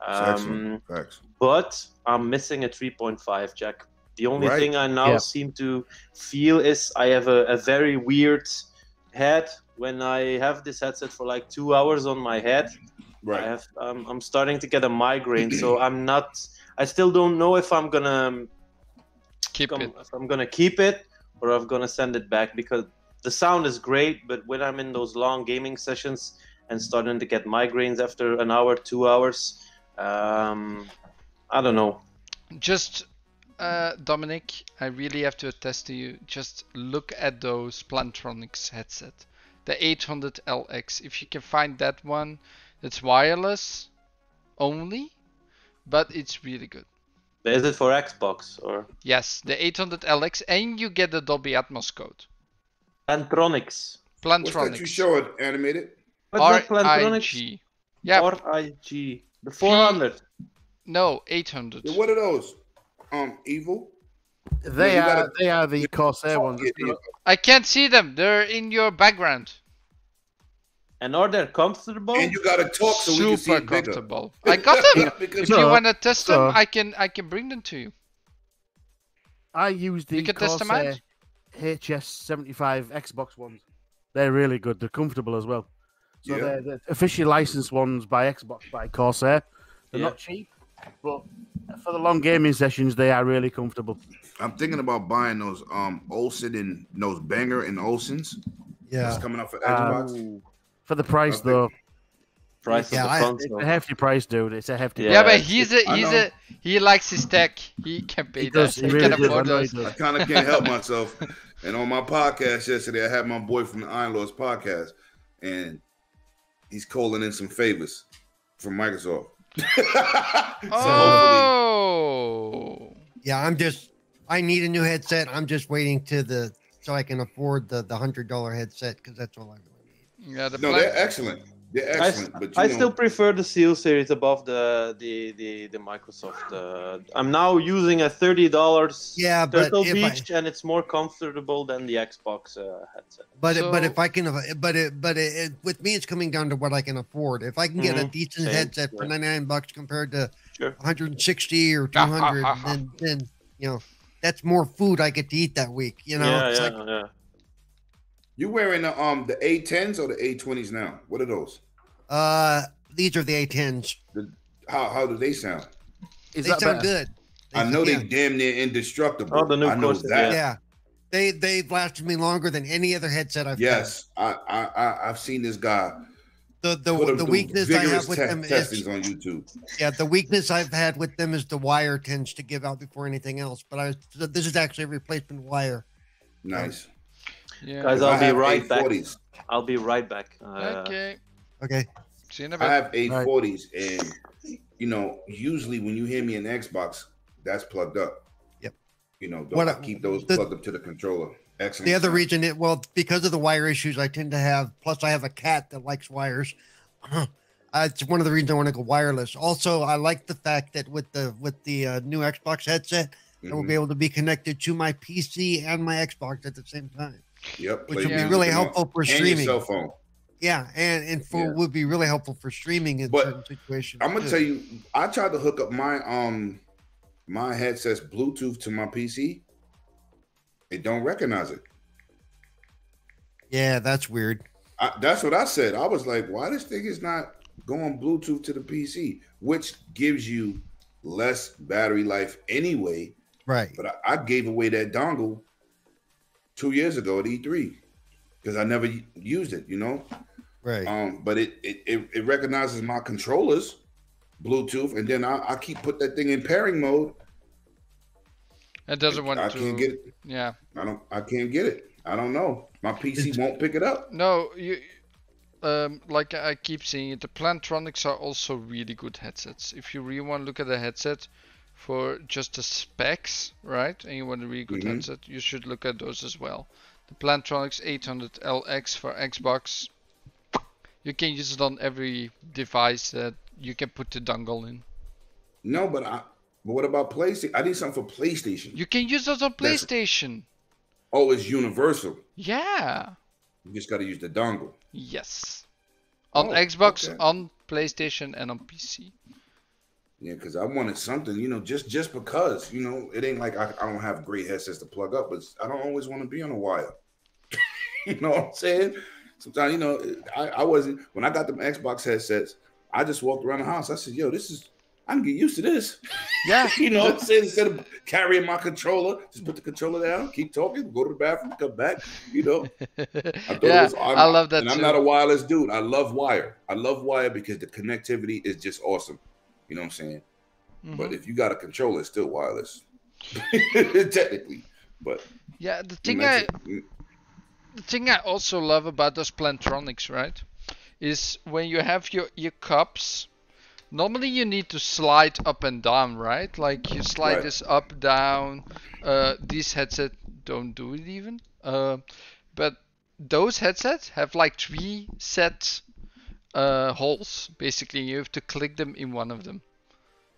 It's excellent. Facts. But I'm missing a 3.5 jack. The only Right. thing I now Yeah. seem to feel is I have a very weird head when I have this headset for like 2 hours on my head. Right. I'm starting to get a migraine, so I still don't know if I'm gonna keep it. if I'm gonna keep it or I'm gonna send it back, because the sound is great, but when I'm in those long gaming sessions and starting to get migraines after an hour, 2 hours, I don't know. Just Dominic, I really have to attest to you. Just look at those Plantronics headset, the 800LX. If you can find that one, it's wireless only, but it's really good. Is it for Xbox or Yes, the 800LX, and you get the Dolby Atmos code. Plantronics? What's that you Plantronics. show it animated? What's that, Plantronics? RIG. Yeah, RIG. The 400. no, 800. Yeah, what are those? Evil? They you are gotta- they are the Corsair ones. Yeah, yeah. I can't see them. They're in your background. And are they comfortable? And you gotta talk so we can see Super it bigger. comfortable. I got them. Because If So- you want to test so- them, I can bring them to you. I use the You can test them out. Corsair HS75 Xbox ones. They're really good. They're comfortable as well. So Yeah. they're the officially licensed ones by Xbox, by Corsair. They're Yeah. not cheap, but for the long gaming sessions, they are really comfortable. I'm thinking about buying those Olsen and those Banger and Olsens. Yeah. That's coming off of Xbox. For the price, Okay. though, Price Yeah, of I- the it's console. a hefty price, dude. It's a hefty. Yeah. Yeah, but I know. he likes his tech. He can pay He that. does. He, He really can does. afford I know he those. does. I kind of can't help myself. And on my podcast yesterday, I had my boy from the Iron Lords podcast, and he's calling in some favors from Microsoft. Oh. Yeah, I need a new headset. I'm just waiting so I can afford the $100 headset because that's all I really need. Yeah, the No, plan- they're excellent. They're excellent. But I you know, still prefer the Seal series above the Microsoft. I'm now using a $30 Yeah, but Turtle if Beach, and it's more comfortable than the Xbox headset. But So- if I can, with me, it's coming down to what I can afford. If I can get a Mhm. decent Same, headset for yeah. $99 compared to Sure. 160 or 200, then that's more food I get to eat that week. Yeah, It's yeah, like, yeah. you wearing the A10s or the A20s now? What are those? these are the A10s. How do they sound? Is They that sound better? good. I know yeah. they damn near indestructible. Oh, the new I know Corsair, that. Yeah, they've lasted me longer than any other headset I've Yes, I've seen this guy. had. put him The through weakness I vigorous have with them testings is on YouTube. the weakness I've had with them is the wire tends to give out before anything else. But this is actually a replacement wire. Nice. Yeah. Guys, I I'll be have right back. A40s. I'll be right back. Okay. Okay. See you in a I bit. have A40s, and usually when you hear me in Xbox, that's plugged up. Yep. I keep those plugged up to the controller. Excellent. The other sound. reason because of the wire issues I tend to have, plus I have a cat that likes wires. It's one of the reasons I want to go wireless. Also, I like the fact that with the new Xbox headset, I will be able to be connected to my PC and my Xbox at the same time. Yep, which play would be music really and helpful for and your streaming. cell phone. Yeah, and would be really helpful for streaming in But certain situations. I'm gonna too. tell you, I tried to hook up my headset's Bluetooth to my PC. It don't recognize it. Yeah, that's weird. That's what I said. I was like, why this thing is not going Bluetooth to the PC, which gives you less battery life anyway. Right. But I gave away that dongle 2 years ago at E3 because I never used it, Right. But it recognizes my controllers Bluetooth, and then I put that thing in pairing mode. It doesn't want I to. can't get it. Yeah. I can't get it. I don't know. My PC won't pick it up. No, you. Like I keep saying it, the Plantronics are also really good headsets. If you really want to look at a headset for just the specs, right, and you want a really good headset, you should look at those as well. The Plantronics 800LX for Xbox. You can use it on every device that you can put the dongle in. No, but what about PlayStation? I need something for PlayStation. You can use those on PlayStation. Oh, it's universal. Yeah. You just got to use the dongle. Yes. On Oh, Xbox, okay. on PlayStation, and on PC. Yeah, because I wanted something, just because, it ain't like I don't have great headsets to plug up, but I don't always want to be on a wire. You know what I'm saying? Sometimes, I wasn't, when I got them Xbox headsets, I just walked around the house. I said, I can get used to this. Yeah. You know what I'm saying? Instead of carrying my controller, just put the controller down, keep talking, go to the bathroom, come back, I thought Yeah, it was, I love that and I'm too. not a wireless dude. I love wire. I love wire because the connectivity is just awesome. You know what I'm saying? But if you got a controller, it's still wireless. Technically. But Yeah, the thing I also love about those Plantronics, right, is when you have your cups, normally you need to slide up and down, right? Like you slide Right. this up, down. These headsets don't do it even. But those headsets have like 3 set holes. Basically, you have to click them in one of them,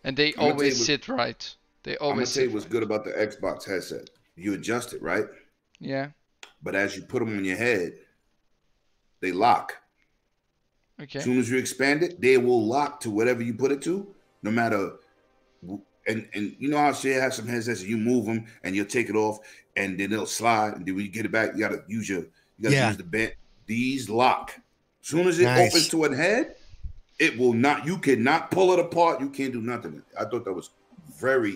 and they tell you always what- sit right. They I'm gonna always tell you sit. what's good about the Xbox headset. You adjust it, right? Yeah. But as you put them on your head, they lock. Okay. As soon as you expand it, they will lock to whatever you put it to, no matter. And you know how shit has some headsets, you move them and you'll take it off, and then it'll slide, and then when you get it back, you gotta use the bent. These lock. As soon as it opens to a head, it will not. You cannot pull it apart. You can't do nothing. I thought that was very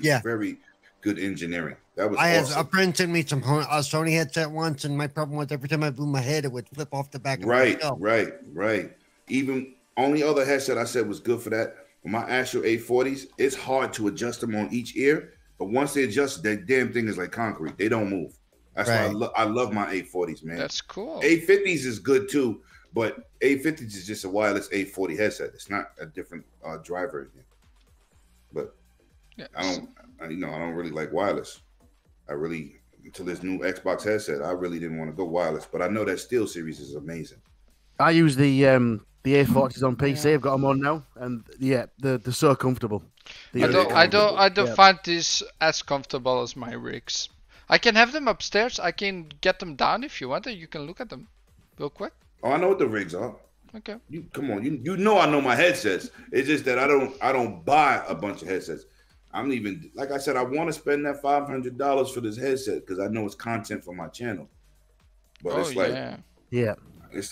good engineering. That was. I awesome. had a friend send me some Sony headset once, and my problem was every time I moved my head, it would flip off the back of my skull. Right. Even only other headset I said was good for that. For my actual 840s, it's hard to adjust them on each ear, but once they adjust, that damn thing is like concrete. They don't move. That's why I love my 840s, man. That's cool. 850s is good too, but 850s is just a wireless 840 headset. It's not a different driver. But I don't really like wireless. Until this new Xbox headset, I really didn't want to go wireless. But I know that Steel series is amazing. I use the A40s on PC. I've got them on now, and they're so comfortable. I don't find this as comfortable as my rigs. I can have them upstairs. I can get them down if you want. You can look at them real quick. Oh, I know what the rigs are. Okay. Come on, you know I know my headsets. It's just that I don't buy a bunch of headsets. I'm even, like I said, I want to spend that $500 for this headset because I know it's content for my channel. But it's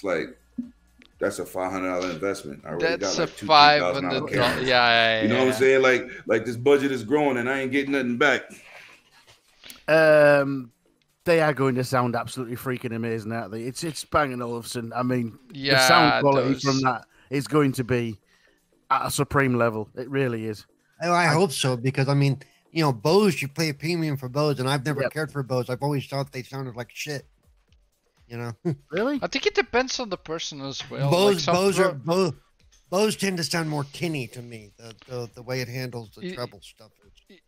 like that's a $500 investment. I already That's got like $500. Yeah. You know what I'm saying? Like this budget is growing and I ain't getting nothing back. They are going to sound absolutely freaking amazing, aren't they? It's Bang & Olufsen. I mean, the sound quality from that is going to be at a supreme level. It really is. I hope so, because I mean, Bose, you pay a premium for Bose, and I've never cared for Bose. I've always thought they sounded like shit. Really? I think it depends on the person as well. Bose tend to sound more tinny to me. The way it handles the treble stuff,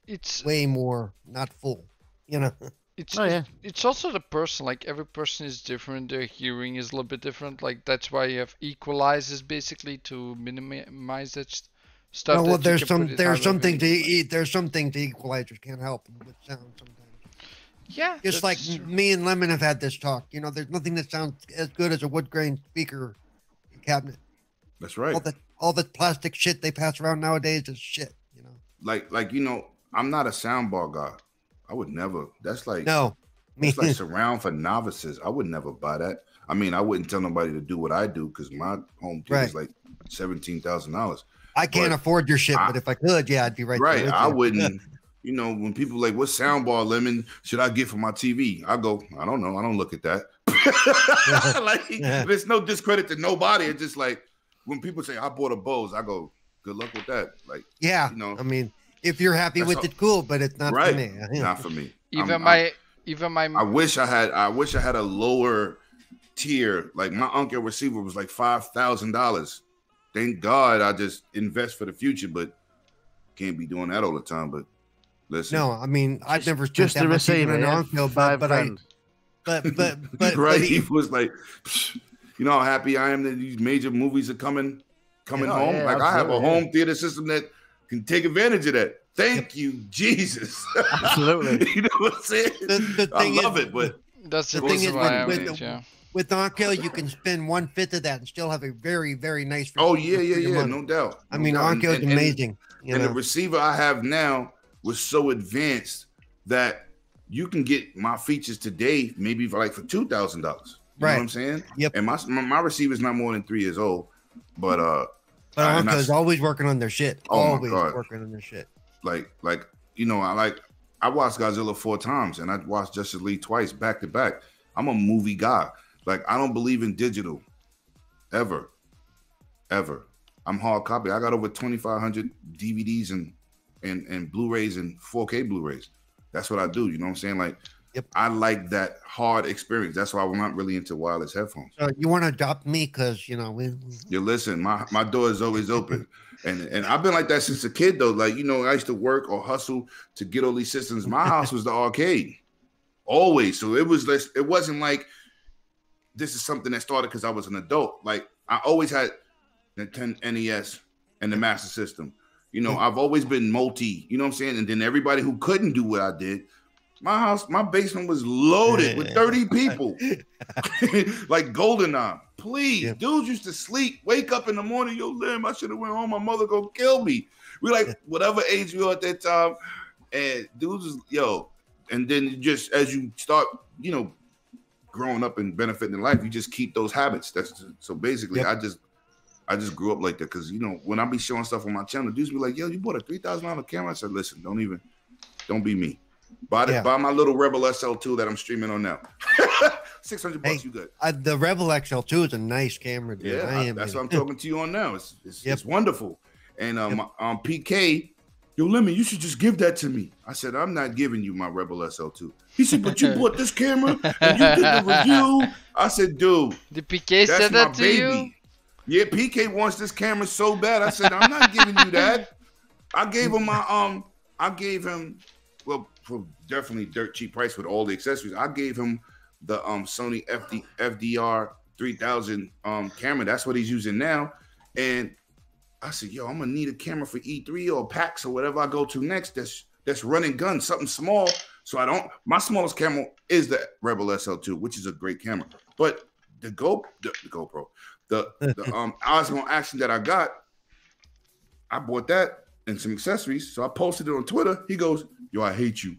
it's way more not full. It's also the person. Like every person is different. Their hearing is a little bit different. Like that's why you have equalizers basically to minimize that stuff. Well, there's some things equalizers can't help with sound sometimes. Yeah, just like me and Lemon have had this talk. There's nothing that sounds as good as a wood grain speaker cabinet. That's right. All the plastic shit they pass around nowadays is shit. Like I'm not a soundbar guy. I would never. That's like it's like surround for novices. I would never buy that. I mean, I wouldn't tell nobody to do what I do because my home theater is like $17,000. I can't afford your shit, but if I could, I'd be right. Right, I wouldn't. When people like, what soundbar Lemon should I get for my TV? I go, I don't know. I don't look at that. There's no discredit to nobody. It's just like when people say I bought a Bose, I go, good luck with that. Like, I mean, if you're happy with it, cool, but it's not for me. Not for me. I wish I had a lower tier. Like my Uncle receiver was like $5,000. Thank God I just invest for the future, but can't be doing that all the time. But listen, no, I mean I've never just the receiver an Uncle, but right. He was like, how happy I am that these major movies are coming home. Like I have a home theater system that can take advantage of that. Thank you, Jesus. Absolutely. You know what I'm saying? I love it, but that's the thing is with Onkel, you can spend 1/5 of that and still have a very, very nice. Oh yeah, no doubt. I mean, Onkel is amazing. And the receiver I have now was so advanced that you can get my features today, maybe for $2,000. You know what I'm saying? Yep. And my receiver is not more than 3 years old, but Onkel is always working on their shit. Oh my God. Working on their shit. I watched Godzilla 4 times and I watched Justice League twice back to back. I'm a movie guy. Like I don't believe in digital ever. I'm hard copy. I got over 2,500 DVDs and Blu-rays and 4K Blu-rays. That's what I do. You know what I'm saying? Like, I like that hard experience. That's why I'm not really into wireless headphones. You want to adopt me because you listen. My door is always open, and I've been like that since a kid though. Like I used to work or hustle to get all these systems. My house was the arcade, always. So it wasn't like this is something that started because I was an adult. Like I always had the NES and the Master System. I've always been multi. You know what I'm saying? And then everybody who couldn't do what I did my basement was loaded with 30 people. Like GoldenEye. Please, dudes used to sleep, wake up in the morning, yo, Lim, I should have went home. My mother gonna kill me. We like whatever age we were at that time, and dudes was and then just as you start, growing up and benefiting in life, you just keep those habits. So basically, I just grew up like that because when I be showing stuff on my channel, dudes be like, "Yo, you bought a $3,000 camera?" I said, "Listen, don't be me. Buy my little Rebel SL2 that I'm streaming on now. $600, you good." The Rebel XL2 is a nice camera, dude. Yeah, that's what I'm talking to you on now. It's wonderful. And PK, yo, Lemon, you should just give that to me. I said, I'm not giving you my Rebel SL2. He said, but you bought this camera and you did the review. I said, dude, the PK said that to you? Yeah, PK wants this camera so bad. I said, I'm not giving you that. I gave him for definitely dirt cheap price with all the accessories. I gave him the Sony FDR 3000 camera. That's what he's using now. And I said, yo, I'm gonna need a camera for E3 or PAX or whatever I go to next. That's running gun, something small. So my smallest camera is the Rebel SL2, which is a great camera. But the GoPro, the Osmo Action that I got, I bought that and some accessories. So I posted it on Twitter. He goes, yo, I hate you.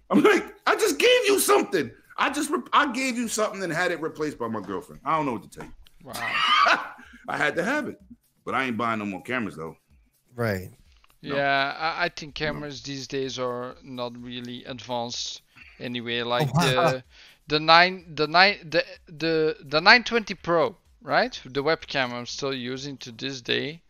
I'm like, I just gave you something. I gave you something and had it replaced by my girlfriend. I don't know what to tell you. Wow. I had to have it. But I ain't buying no more cameras though. Right. Yeah, I think cameras these days are not really advanced anyway. Like the 920 Pro, right? The webcam I'm still using to this day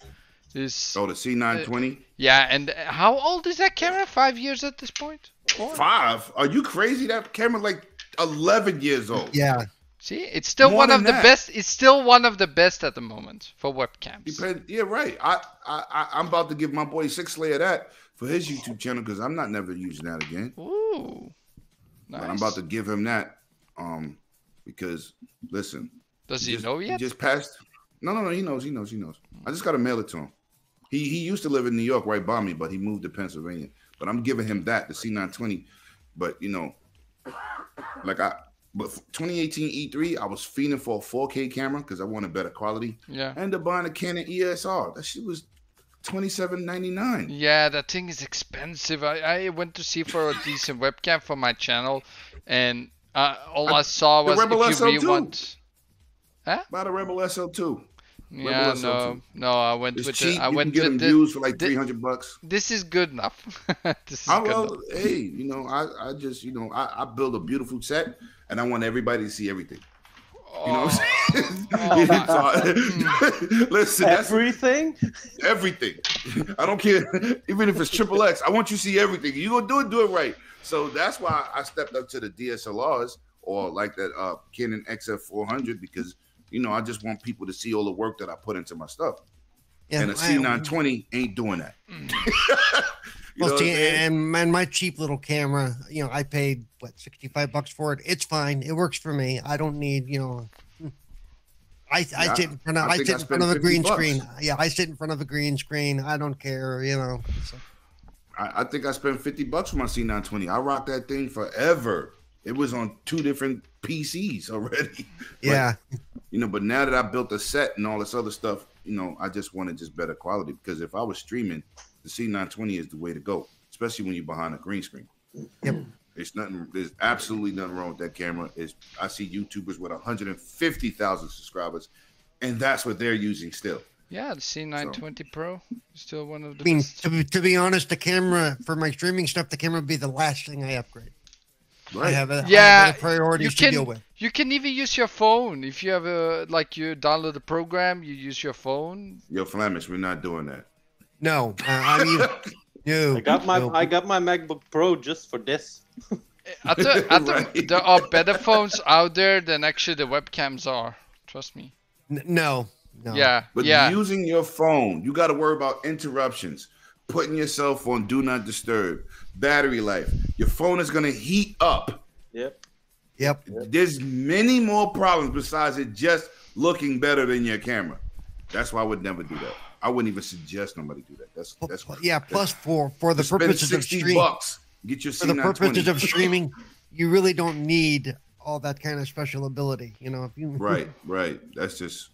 is the C920. Yeah, and how old is that camera? 5 years at this point? 4? 5? Are you crazy? That camera like 11 years old. Yeah. See, it's still one of the best. It's still one of the best at the moment for webcams. Yeah, right. I'm about to give my boy 6-layer that for his YouTube channel because I'm not never using that again. Ooh, nice. But I'm about to give him that because listen. Does he know yet? He just passed. No. He knows. I just got to mail it to him. He used to live in New York right by me, but he moved to Pennsylvania. But I'm giving him the C920. But But for 2018 E3, I was fiending for a 4K camera because I wanted better quality. Yeah. I ended up buying a Canon ESR. That shit was $27.99. Yeah, that thing is expensive. I went to see for a decent webcam for my channel, and all I saw was Rebel if you really SL2. want. Huh? Buy the Rebel SL2. Yeah, Rebel SL2. no. I went it's with cheap. I you went can get with them used for like $300. This is good enough. This is good enough. Hey, I just I build a beautiful set. And I want everybody to see everything. You know what I'm saying? Listen, everything? Everything. I don't care. Even if it's XXX, I want you to see everything. You gonna do it right. So that's why I stepped up to the DSLRs or like that Canon XF400 because I just want people to see all the work that I put into my stuff. Yeah, and a C920 ain't doing that. Well, see, and my cheap little camera, I paid $65 for it. It's fine. It works for me. I don't need, I sit in front of a green screen. Yeah, I sit in front of a green screen. I don't care, So. I think I spent $50 for my C920. I rocked that thing forever. It was on 2 different PCs already. Yeah. But now that I built a set and all this other stuff, I just wanted just better quality because if I was streaming, the C920 is the way to go, especially when you're behind a green screen. Yep. There's absolutely nothing wrong with that camera. I see YouTubers with 150,000 subscribers, and that's what they're using still. Yeah, the C920 Pro is still one of the best. To be honest, the camera for my streaming stuff, the camera would be the last thing I upgrade. Right. I have a priorities to deal with. You can even use your phone. If you have you download a program, you use your phone. Yo, Flamish, we're not doing that. No, no. I got my MacBook Pro just for this. I thought there are better phones out there than actually the webcams are. Trust me. No. Yeah. But using your phone, you got to worry about interruptions, putting yourself on do not disturb, battery life. Your phone is gonna heat up. Yep. There's many more problems besides it just looking better than your camera. That's why I would never do that. I wouldn't even suggest nobody do that. That's plus for the purposes of stream. $60 Get your For the purposes C920. of streaming, you really don't need all that kind of special ability. You know, if you Right. That's just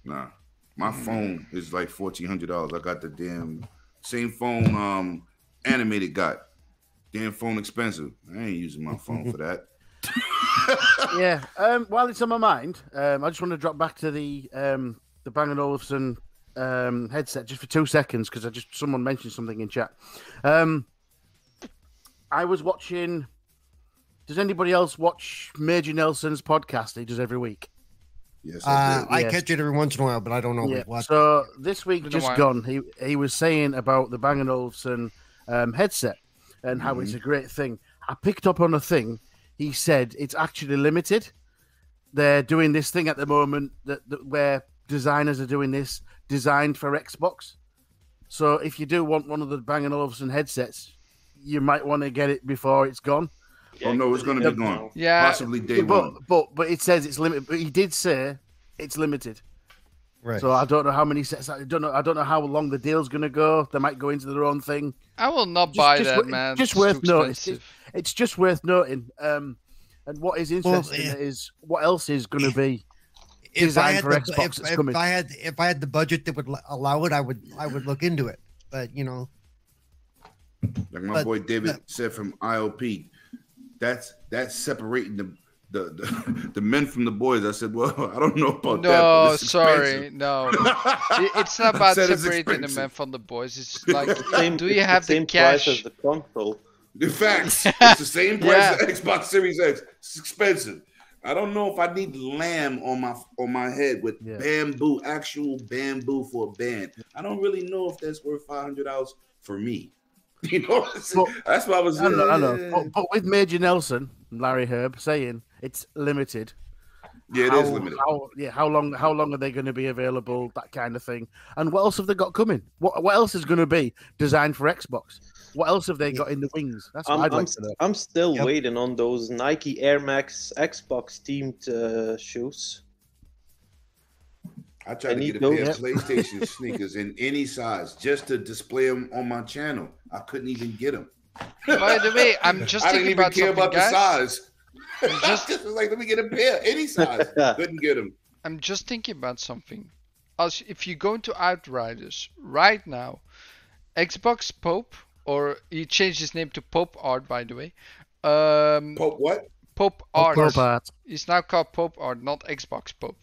nah. My phone is like $1,400. I got the damn same phone Animated got. Damn phone expensive. I ain't using my phone for that. Yeah. While it's on my mind, I just want to drop back to the Bang & Olufsen headset just for 2 seconds because someone mentioned something in chat. I was watching. Does anybody else watch Major Nelson's podcast he does every week? Yes, I do. I Yes. catch it every once in a while, but I don't know Yeah. what. So this week Been a just while. gone, he was saying about the Bang & Olufsen headset and how it's a great thing. I picked up on a thing. He said it's actually limited. They're doing this thing at the moment that where designers are doing this designed for Xbox. So if you do want one of the Bang & Olufsen headsets, you might want to get it before it's gone. Oh no, it's going to be Yeah. gone. Yeah. Possibly day one. But it says it's limited. But he did say it's limited. Right. So I don't know how many sets. I don't know how long the deal's going to go. They might go into their own thing. I will not buy that, man. Just It's worth too noting. expensive. It's just worth noting. And what is interesting is what else is going to be if I designed had for the, Xbox that's coming. if I had the budget that would allow it, I would look into it. But you know, Like my But- boy David said from IOP, that's separating the men from the boys. I said, well, I don't know about that. But No, it's sorry, expensive. no. It's not about said it's separating the men expensive. from the boys. It's like, Same, do you it's have the the same price as cash? the console? In fact, it's the same price Yeah. as Xbox Series X. It's expensive. I don't know if I need lamb on my head with bamboo, actual bamboo for a band. I don't really know if that's worth $500 for me. You know what I'm saying? That's what I was. I know. But with Major Nelson, Larry Herb saying it's limited. Yeah, it is limited. How long are they going to be available? That kind of thing. And what else have they got coming? What else is going to be designed for Xbox? What else have they got in the wings? That's what I'd like to know. I'm still waiting on those Nike Air Max Xbox themed shoes. I tried to need get a pair those. of PlayStation sneakers in any size just to display them on my channel. I couldn't even get them. By the way, I'm just I didn't thinking even about care something, about the guys. size. Just was like, let me get a pair, any size. Couldn't get them. I'm just thinking about something. If you go into Outriders right now, Xbox Pope, or he changed his name to Pope Art, by the way. Pope what? Pope Art. Pope Art. It's now called Pope Art, not Xbox Pope.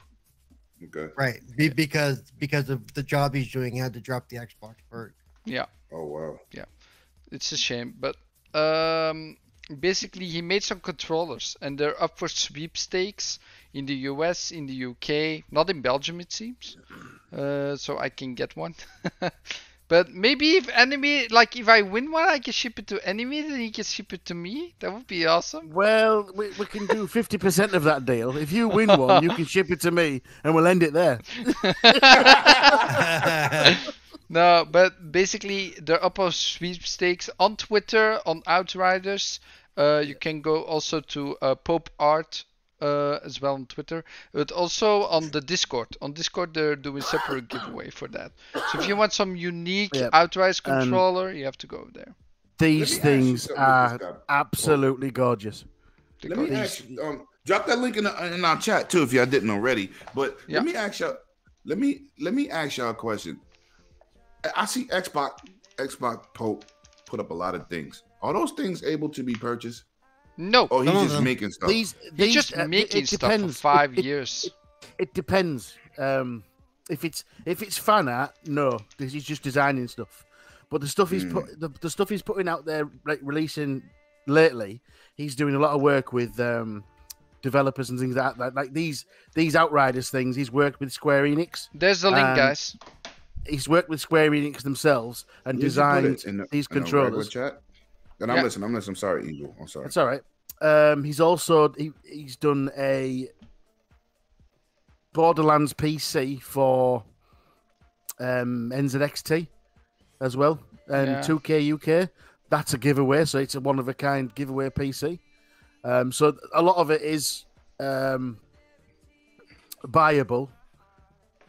Okay. right? Because of the job he's doing, he had to drop the Xbox for it. Yeah, Oh wow. it's a shame, but basically he made some controllers, and they're up for sweepstakes in the US, in the UK, not in Belgium it seems. So I can get one. But maybe if I win one, I can ship it to enemy, then he can ship it to me. That would be awesome. Well, we can do 50% of that deal. If you win one, you can ship it to me, and we'll end it there. No, but basically they're up for sweepstakes on Twitter, on Outriders. You can go also to Pope Art as well on Twitter, but also on the Discord. On Discord, they're doing separate giveaway for that. So if you want some unique Outriders controller, you have to go there. These Let me ask you things something are with this guy. absolutely gorgeous. Let me ask you, drop that link in our chat too if y'all didn't already. But let me ask y'all. Let me ask y'all a question. I see Xbox Pope put up a lot of things. Are those things able to be purchased? No. Oh, he's None of just them. making stuff. He's just making it stuff for depends. 5 years. It depends. If it's fan art, no, because he's just designing stuff. But the stuff the stuff he's putting out there, like releasing lately, he's doing a lot of work with developers and things like that. Like these Outriders things, he's worked with Square Enix. There's the link, guys. He's worked with Square Enix themselves and Where'd you put designed it? In the these regular controllers. chat? And I'm listening. I'm sorry, Eagle. I'm sorry. That's all right. He's also he's done a Borderlands PC for NZXT as well, and 2K UK. That's a giveaway, so it's a one of a kind giveaway PC. So a lot of it is buyable,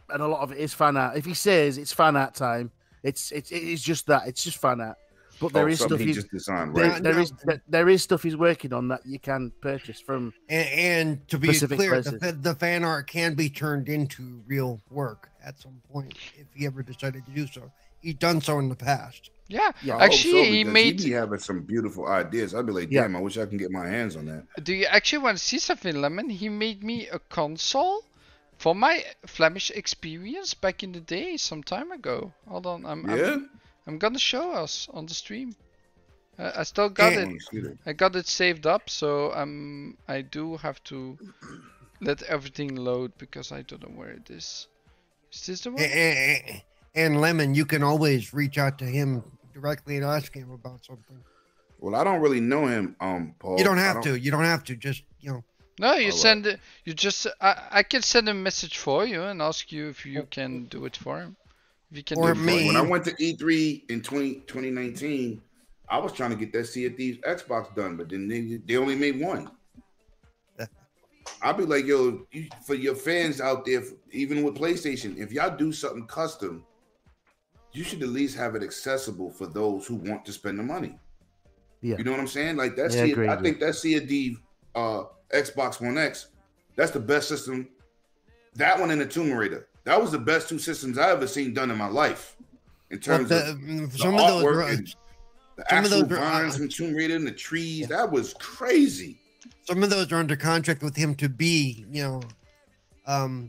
and a lot of it is fan art. If he says it's fan art time, it's just that. It's just fan art. But there is something stuff he he's just designed, there, right? there is stuff he's working on that you can purchase from. And to be Specific clear, places. the fan art can be turned into real work at some point if he ever decided to do so. He's done so in the past. Yeah, Yeah, I hope actually, so, he because made. be having some beautiful ideas. I'd be like, Yeah. damn, I wish I can get my hands on that. Do you actually want to see something, Lemon? He made me a console for my Flamish experience back in the day, some time ago. Hold on, I'm gonna show us on the stream. I still got I it. wanna see that. I got it saved up, so I do have to let everything load because I don't know where it is. Is this the one? And Lemon, you can always reach out to him directly and ask him about something. Well, I don't really know him, Paul. You don't have to. You don't have to. Just No, you All send it. You just. I can send a message for you and ask you if you can do it for him. If you can Or do it for me. him. When I went to E3 in 2019, I was trying to get that Sea of Thieves Xbox done, but then they only made one. I'll be like, yo, for your fans out there, even with PlayStation, if y'all do something custom, you should at least have it accessible for those who want to spend the money. Yeah. You know what I'm saying? Like that's Yeah, agreed, I think that Sea of Thieves Xbox One X, that's the best system. That one and the Tomb Raider. That was the best two systems I ever seen done in my life. In terms of some the of those artwork and the actual those vines from Tomb Raider and the trees. That was crazy. Some of those are under contract with him to be,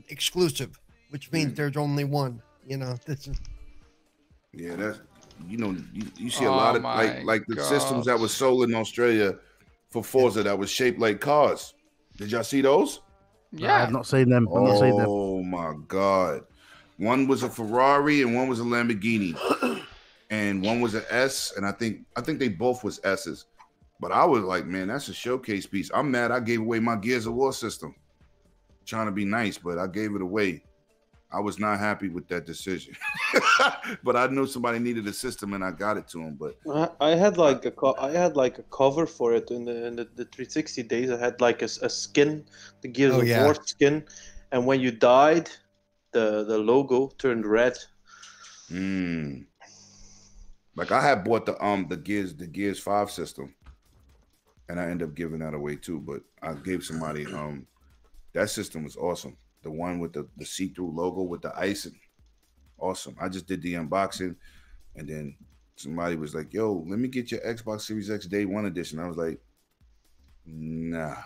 exclusive, which means there's only one. That's Yeah, that's you see a lot of like the God. systems that was sold in Australia for Forza that was shaped like cars. Did y'all see those? Yeah. I've not seen them. I've not seen them. Oh my God. One was a Ferrari and one was a Lamborghini. And one was an S, and I think they both was S's. But I was like, man, that's a showcase piece. I'm mad I gave away my Gears of War system. Trying to be nice, but I gave it away. I was not happy with that decision. But I knew somebody needed a system and I got it to him. But I had like a cover for it in the 360 days. I had like a skin, the Gears of War skin, and when you died, the logo turned red. Like I had bought the Gears 5 system, and I ended up giving that away too. But I gave somebody that system was awesome. The one with the see-through logo with the icing. Awesome. I just did the unboxing, and then somebody was like, yo, let me get your Xbox Series X Day 1 edition. I was like, nah.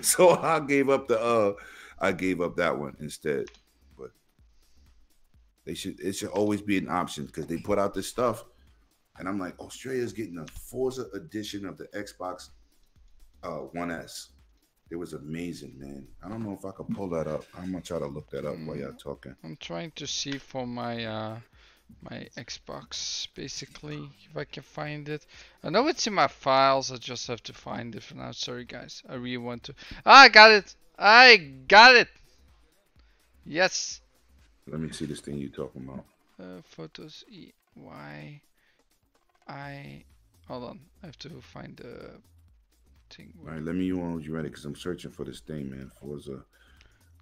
So I gave up that one instead. But it should always be an option because they put out this stuff, and I'm like, Australia's getting a Forza edition of the Xbox One S. It was amazing, man. I don't know if I could pull that up. I'm gonna try to look that up while y'all talking. I'm trying to see for my my Xbox basically if I can find it. I know it's in my files. I just have to find it for now. Sorry guys. I really want to. I got it. I got it. Yes. Let me see this thing you talking about. Photos EY. Hold on. I have to find the thing. All right, let me know when you're ready because I'm searching for this thing, man. Forza.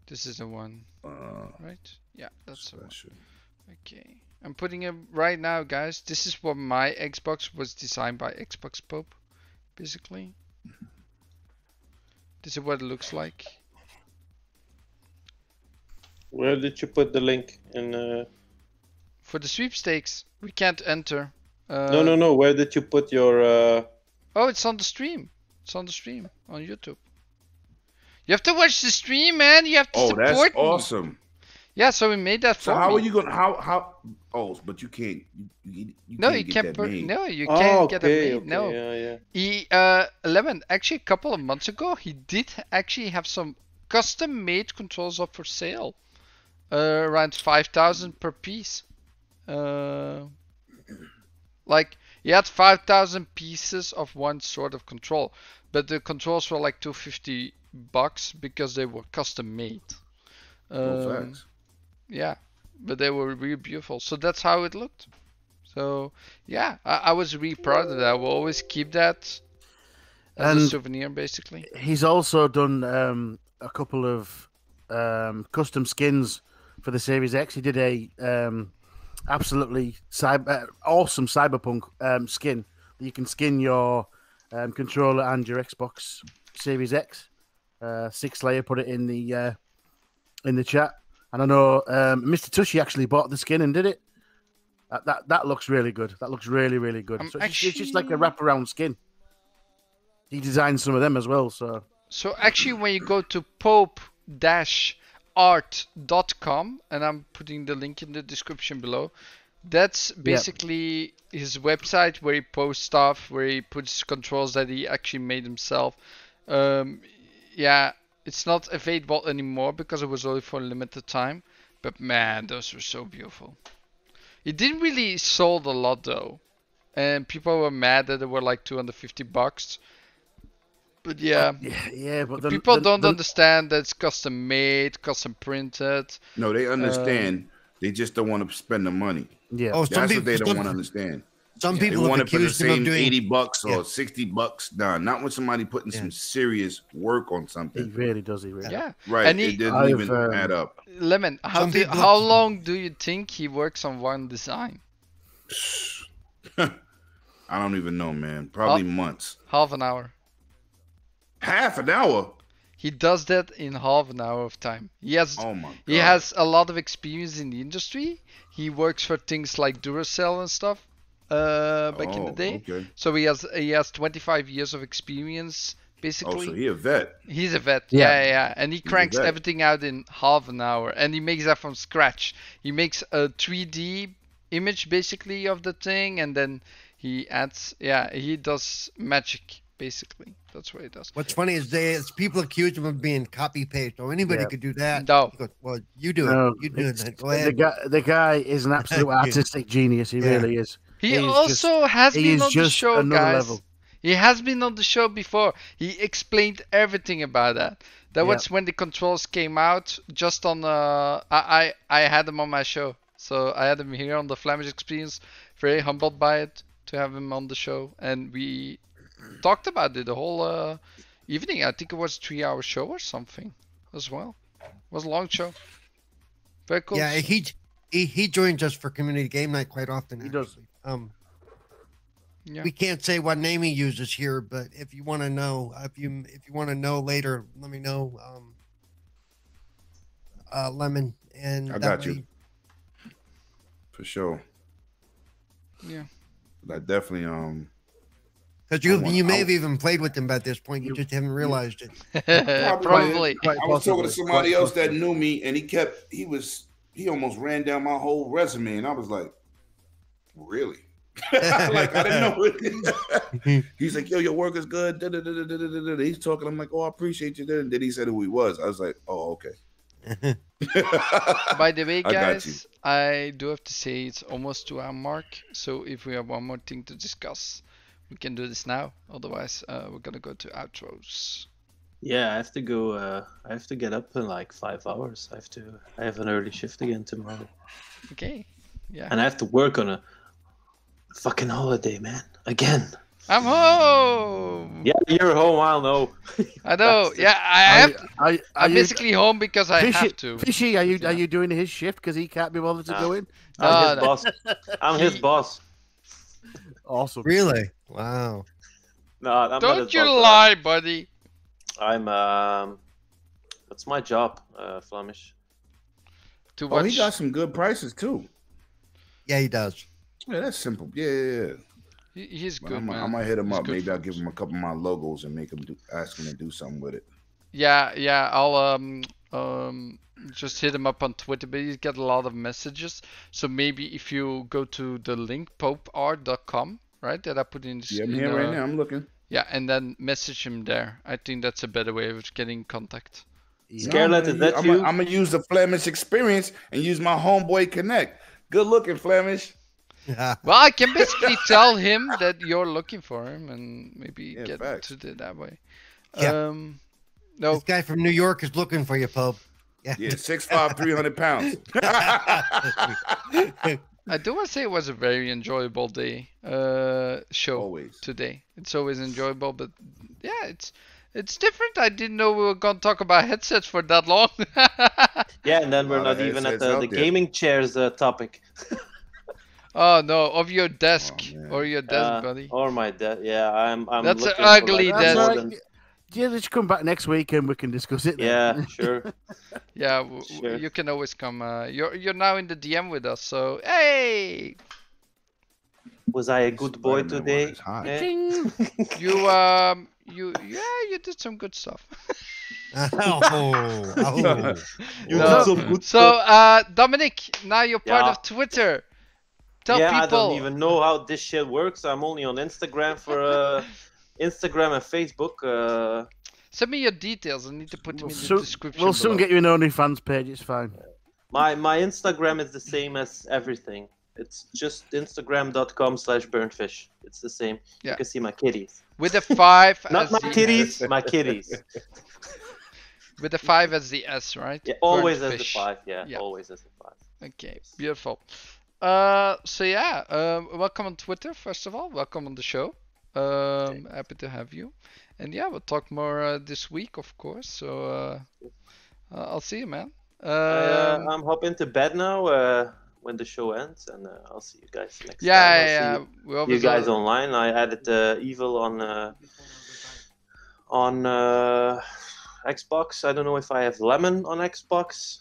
This is the one. Right? Yeah, that's the one. Special. Okay. I'm putting it right now, guys. This is what my Xbox was designed by Xbox Pope, basically. This is what it looks like. Where did you put the link? In For the sweepstakes, we can't enter. No. Where did you put your? Oh, it's on the stream. It's on the stream on YouTube. You have to watch the stream, man. You have to support that's me. awesome. Yeah, so we made that for So how me. are you gonna how? Oh, but you can't. You No, can't you get can't. that made. No, you can't get it made. Okay, No. yeah. He 11 actually a couple of months ago he did actually have some custom made controls up for sale, around 5,000 per piece. Like he had 5,000 pieces of one sort of control, but the controls were like $250 because they were custom made. Facts. Yeah, but they were really beautiful. So that's how it looked. So yeah, I was really proud of that. I will always keep that as a souvenir, basically. He's also done a couple of custom skins for the Series X. He did a absolutely awesome cyberpunk skin. You can skin your controller and your Xbox Series X. 6-layer. Put it in the chat. And I know Mr. Tushy actually bought the skin and did it. That looks really good. That looks really, really good. So it's just like a wraparound skin. He designed some of them as well. So actually, when you go to pope-art.com, and I'm putting the link in the description below, that's basically his website where he posts stuff, where he puts controls that he actually made himself. Yeah, it's not available anymore because it was only for a limited time. But man, those were so beautiful. It didn't really sold a lot though, and people were mad that they were like $250. But yeah, but people don't understand that it's custom made, custom printed. No, they understand. They just don't want to spend the money. Yeah, that's what they don't want to understand. Some people they have want it for the same doing $80 or $60. Nah, not when somebody putting some serious work on something. He really does. He really. Yeah, right. And it doesn't even add up. Lemon, how long do you think he works on one design? I don't even know, man. Probably months. Half an hour. Half an hour. He does that in half an hour of time. He has he has a lot of experience in the industry. He works for things like Duracell and stuff back in the day. Okay. So he has 25 years of experience basically. Oh, so he's a vet. He's a vet. Yeah. And he cranks everything out in half an hour, and he makes that from scratch. He makes a 3D image basically of the thing, and then he adds he does magic. Basically, that's what he does. What's funny is people accuse him of being copy paste. Oh, anybody could do that. No. Goes, well, you do it. You do it. Go ahead. The guy is an absolute artistic genius. He really is. He also has been on the show, guys. Level. He has been on the show before. He explained everything about that. That was when the controls came out. Just on I had him on my show, so I had him here on the Flamish Experience. Very humbled by it to have him on the show, and we talked about it the whole evening. I think it was a 3-hour show or something as well. It was a long show. Very cool. Yeah, he joins us for community game night quite often. He does. We can't say what name he uses here, but if you want to know, if you want to know later, let me know. Lemon, and I got you for sure. Yeah, I definitely because you may have even played with him by this point. You just haven't realized it. Probably. I was talking to somebody else that knew me, and he almost ran down my whole resume, and I was like, really? Like, I didn't know it. He's like, yo, your work is good. He's talking. I'm like, oh, I appreciate you. And then he said who he was. I was like, oh, okay. By the way, guys, I do have to say it's almost 2-hour mark. So if we have one more thing to discuss, we can do this now. Otherwise, we're gonna go to outros. Yeah, I have to go. I have to get up in like 5 hours. I have an early shift again tomorrow. Okay. Yeah. And I have to work on a fucking holiday, man. Again. I'm home. Yeah, you're home. I'll know. I know. Yeah, I'm basically home because I have to. Fishy, are you doing his shift because he can't be bothered to go in? I'm his boss. I'm his boss. Awesome. Really? Wow. No, I'm Don't you lie, buddy. I'm that's my job, Flamish. To watch. Oh, he got some good prices too. Yeah, he does. Yeah, that's simple. Yeah. He's good, man. I might hit him up. Maybe good. I'll give him a couple of my logos and ask him to do something with it. Yeah. I'll just hit him up on Twitter, but he's got a lot of messages. So maybe if you go to the link popeart.com, right, that I put in. Yeah, I'm here right now. I'm looking. Yeah, and then message him there. I think that's a better way of getting in contact. Scarlett, is that you? I'm gonna use the Flamish Experience and use my homeboy Connect. Good looking, Flamish. Well, I can basically tell him that you're looking for him and maybe get to it that way. Yeah. No. This guy from New York is looking for you, Pope. Yeah, 6'5", 300 pounds. I do want to say it was a very enjoyable day show always. Today. It's always enjoyable, but yeah, it's different. I didn't know we were going to talk about headsets for that long. Yeah, and then we're not even at the gaming chairs topic. Oh no, of your desk man. or your desk, buddy. Or my desk. Yeah, I'm. That's an looking ugly for, That's desk. all more right. than- Yeah, just come back next week and we can discuss it. Then. Yeah, sure. Yeah, Sure. you can always come. You're now in the DM with us, so hey, Was I a good boy Spider-Man today? one is hot. Eh? Ding. you did some good stuff. Oh, oh. You No. did some good So stuff. Dominic, now you're part Yeah. of Twitter. Tell Yeah, I people. don't even know how this shit works. I'm only on Instagram for Instagram and Facebook. Send me your details. I need to put them in the description. We'll soon below. get you an OnlyFans page. It's fine. My Instagram is the same as everything. It's just instagram.com/burnfish. It's the same. Yeah. You can see my kitties. With a 5 Not as my the kitties, S. my kitties. With a 5 as the S, right? Yeah, always as the Burnfish. 5. Yeah, Yeah. always as the 5. Okay, beautiful. So yeah, welcome on Twitter, first of all. Welcome on the show. Happy to have you. And yeah, we'll talk more this week, of course. So I'll see you, man. I'm hopping to bed now when the show ends, and I'll see you guys next time. Yeah. I'll see We you always guys online. I added Evil on Xbox. I don't know if I have Lemon on Xbox.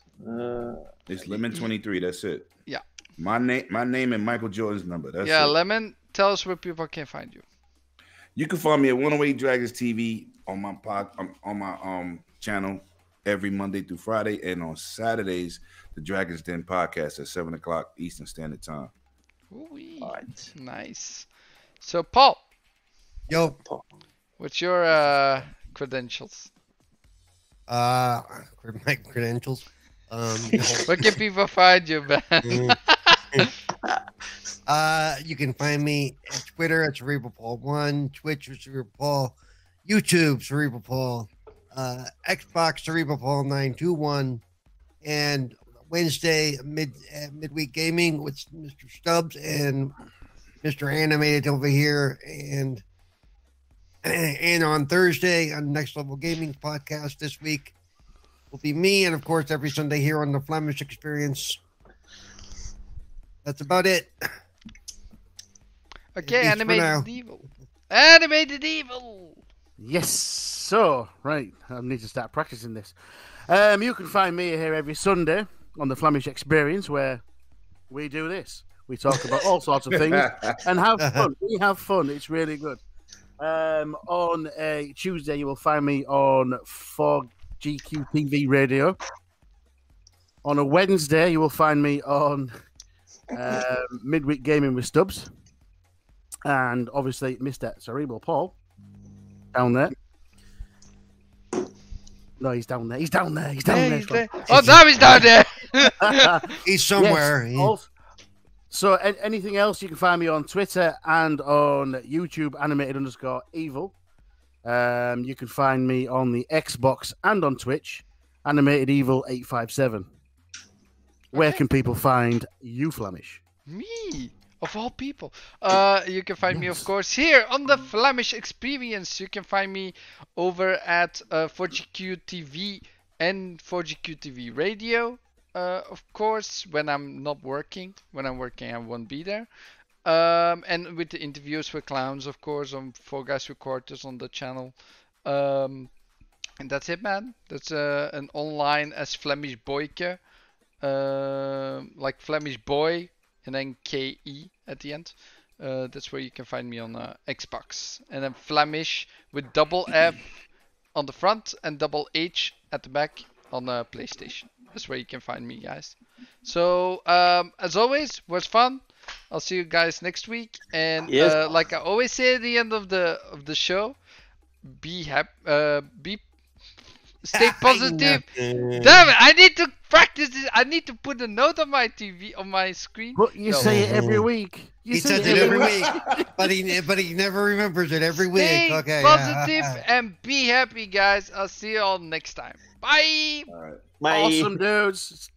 It's Lemon 23. That's it. Yeah. My name and Michael Jordan's number. That's yeah, it. Lemon, tell us where people can find you. You can find me at 108 Dragons TV on my channel every Monday through Friday, and on Saturdays the Dragons Den podcast at 7:00 Eastern Standard Time. Ooh-wee. All right. Nice. So Paul, Yo, what's your credentials? my credentials. Where can people find you, man? You can find me at Twitter at Cerebral Paul 1, Twitch at Cerebral Paul, YouTube Cerebral Paul, Xbox Cerebral Paul 921, and Wednesday midweek gaming with Mr. Stubbs and Mr. Animated over here, and on Thursday on Next Level Gaming podcast this week will be me, and of course every Sunday here on the Flamish Experience. That's about it. Okay, At least for now. Animated Evil. Animated Evil! Yes. So, right. I need to start practicing this. You can find me here every Sunday on the Flamish Experience, where we do this. We talk about all sorts of things and have fun. We have fun. It's really good. On a Tuesday, you will find me on 4GQ TV Radio. On a Wednesday, you will find me on Midweek Gaming with Stubbs. And obviously, Mr. Cerebral Paul down there. No, he's down there. He's down there. He's down Hey, there. oh, now he's down there! He's somewhere. Yes, so anything else, you can find me on Twitter and on YouTube, animated_evil. You can find me on the Xbox and on Twitch, Animated Evil 857. Where can people find you, Flamish? Me, of all people. You can find me, of course, here on the Flamish Experience. You can find me over at 4GQ TV and 4GQ TV Radio. Of course, when I'm not working. When I'm working, I won't be there. And with the interviews with clowns, of course, on 4 Guys Recorders on the channel. And that's it, man. That's an online as Flemish Boyke. Like Flemish Boy and then KE at the end. That's where you can find me on Xbox. And then Flamish with double F on the front and double H at the back on PlayStation. That's where you can find me, guys. So, as always, was fun. I'll see you guys next week. And Yes. like I always say at the end of the show, be happy, stay positive. Damn it! I need to practice this. I need to put a note on my TV on my screen. But you No. say it every week. He says it every week, but he never remembers it every week. Stay Okay, positive yeah. and be happy, guys. I'll see you all next time. Bye. All right. My Awesome dudes.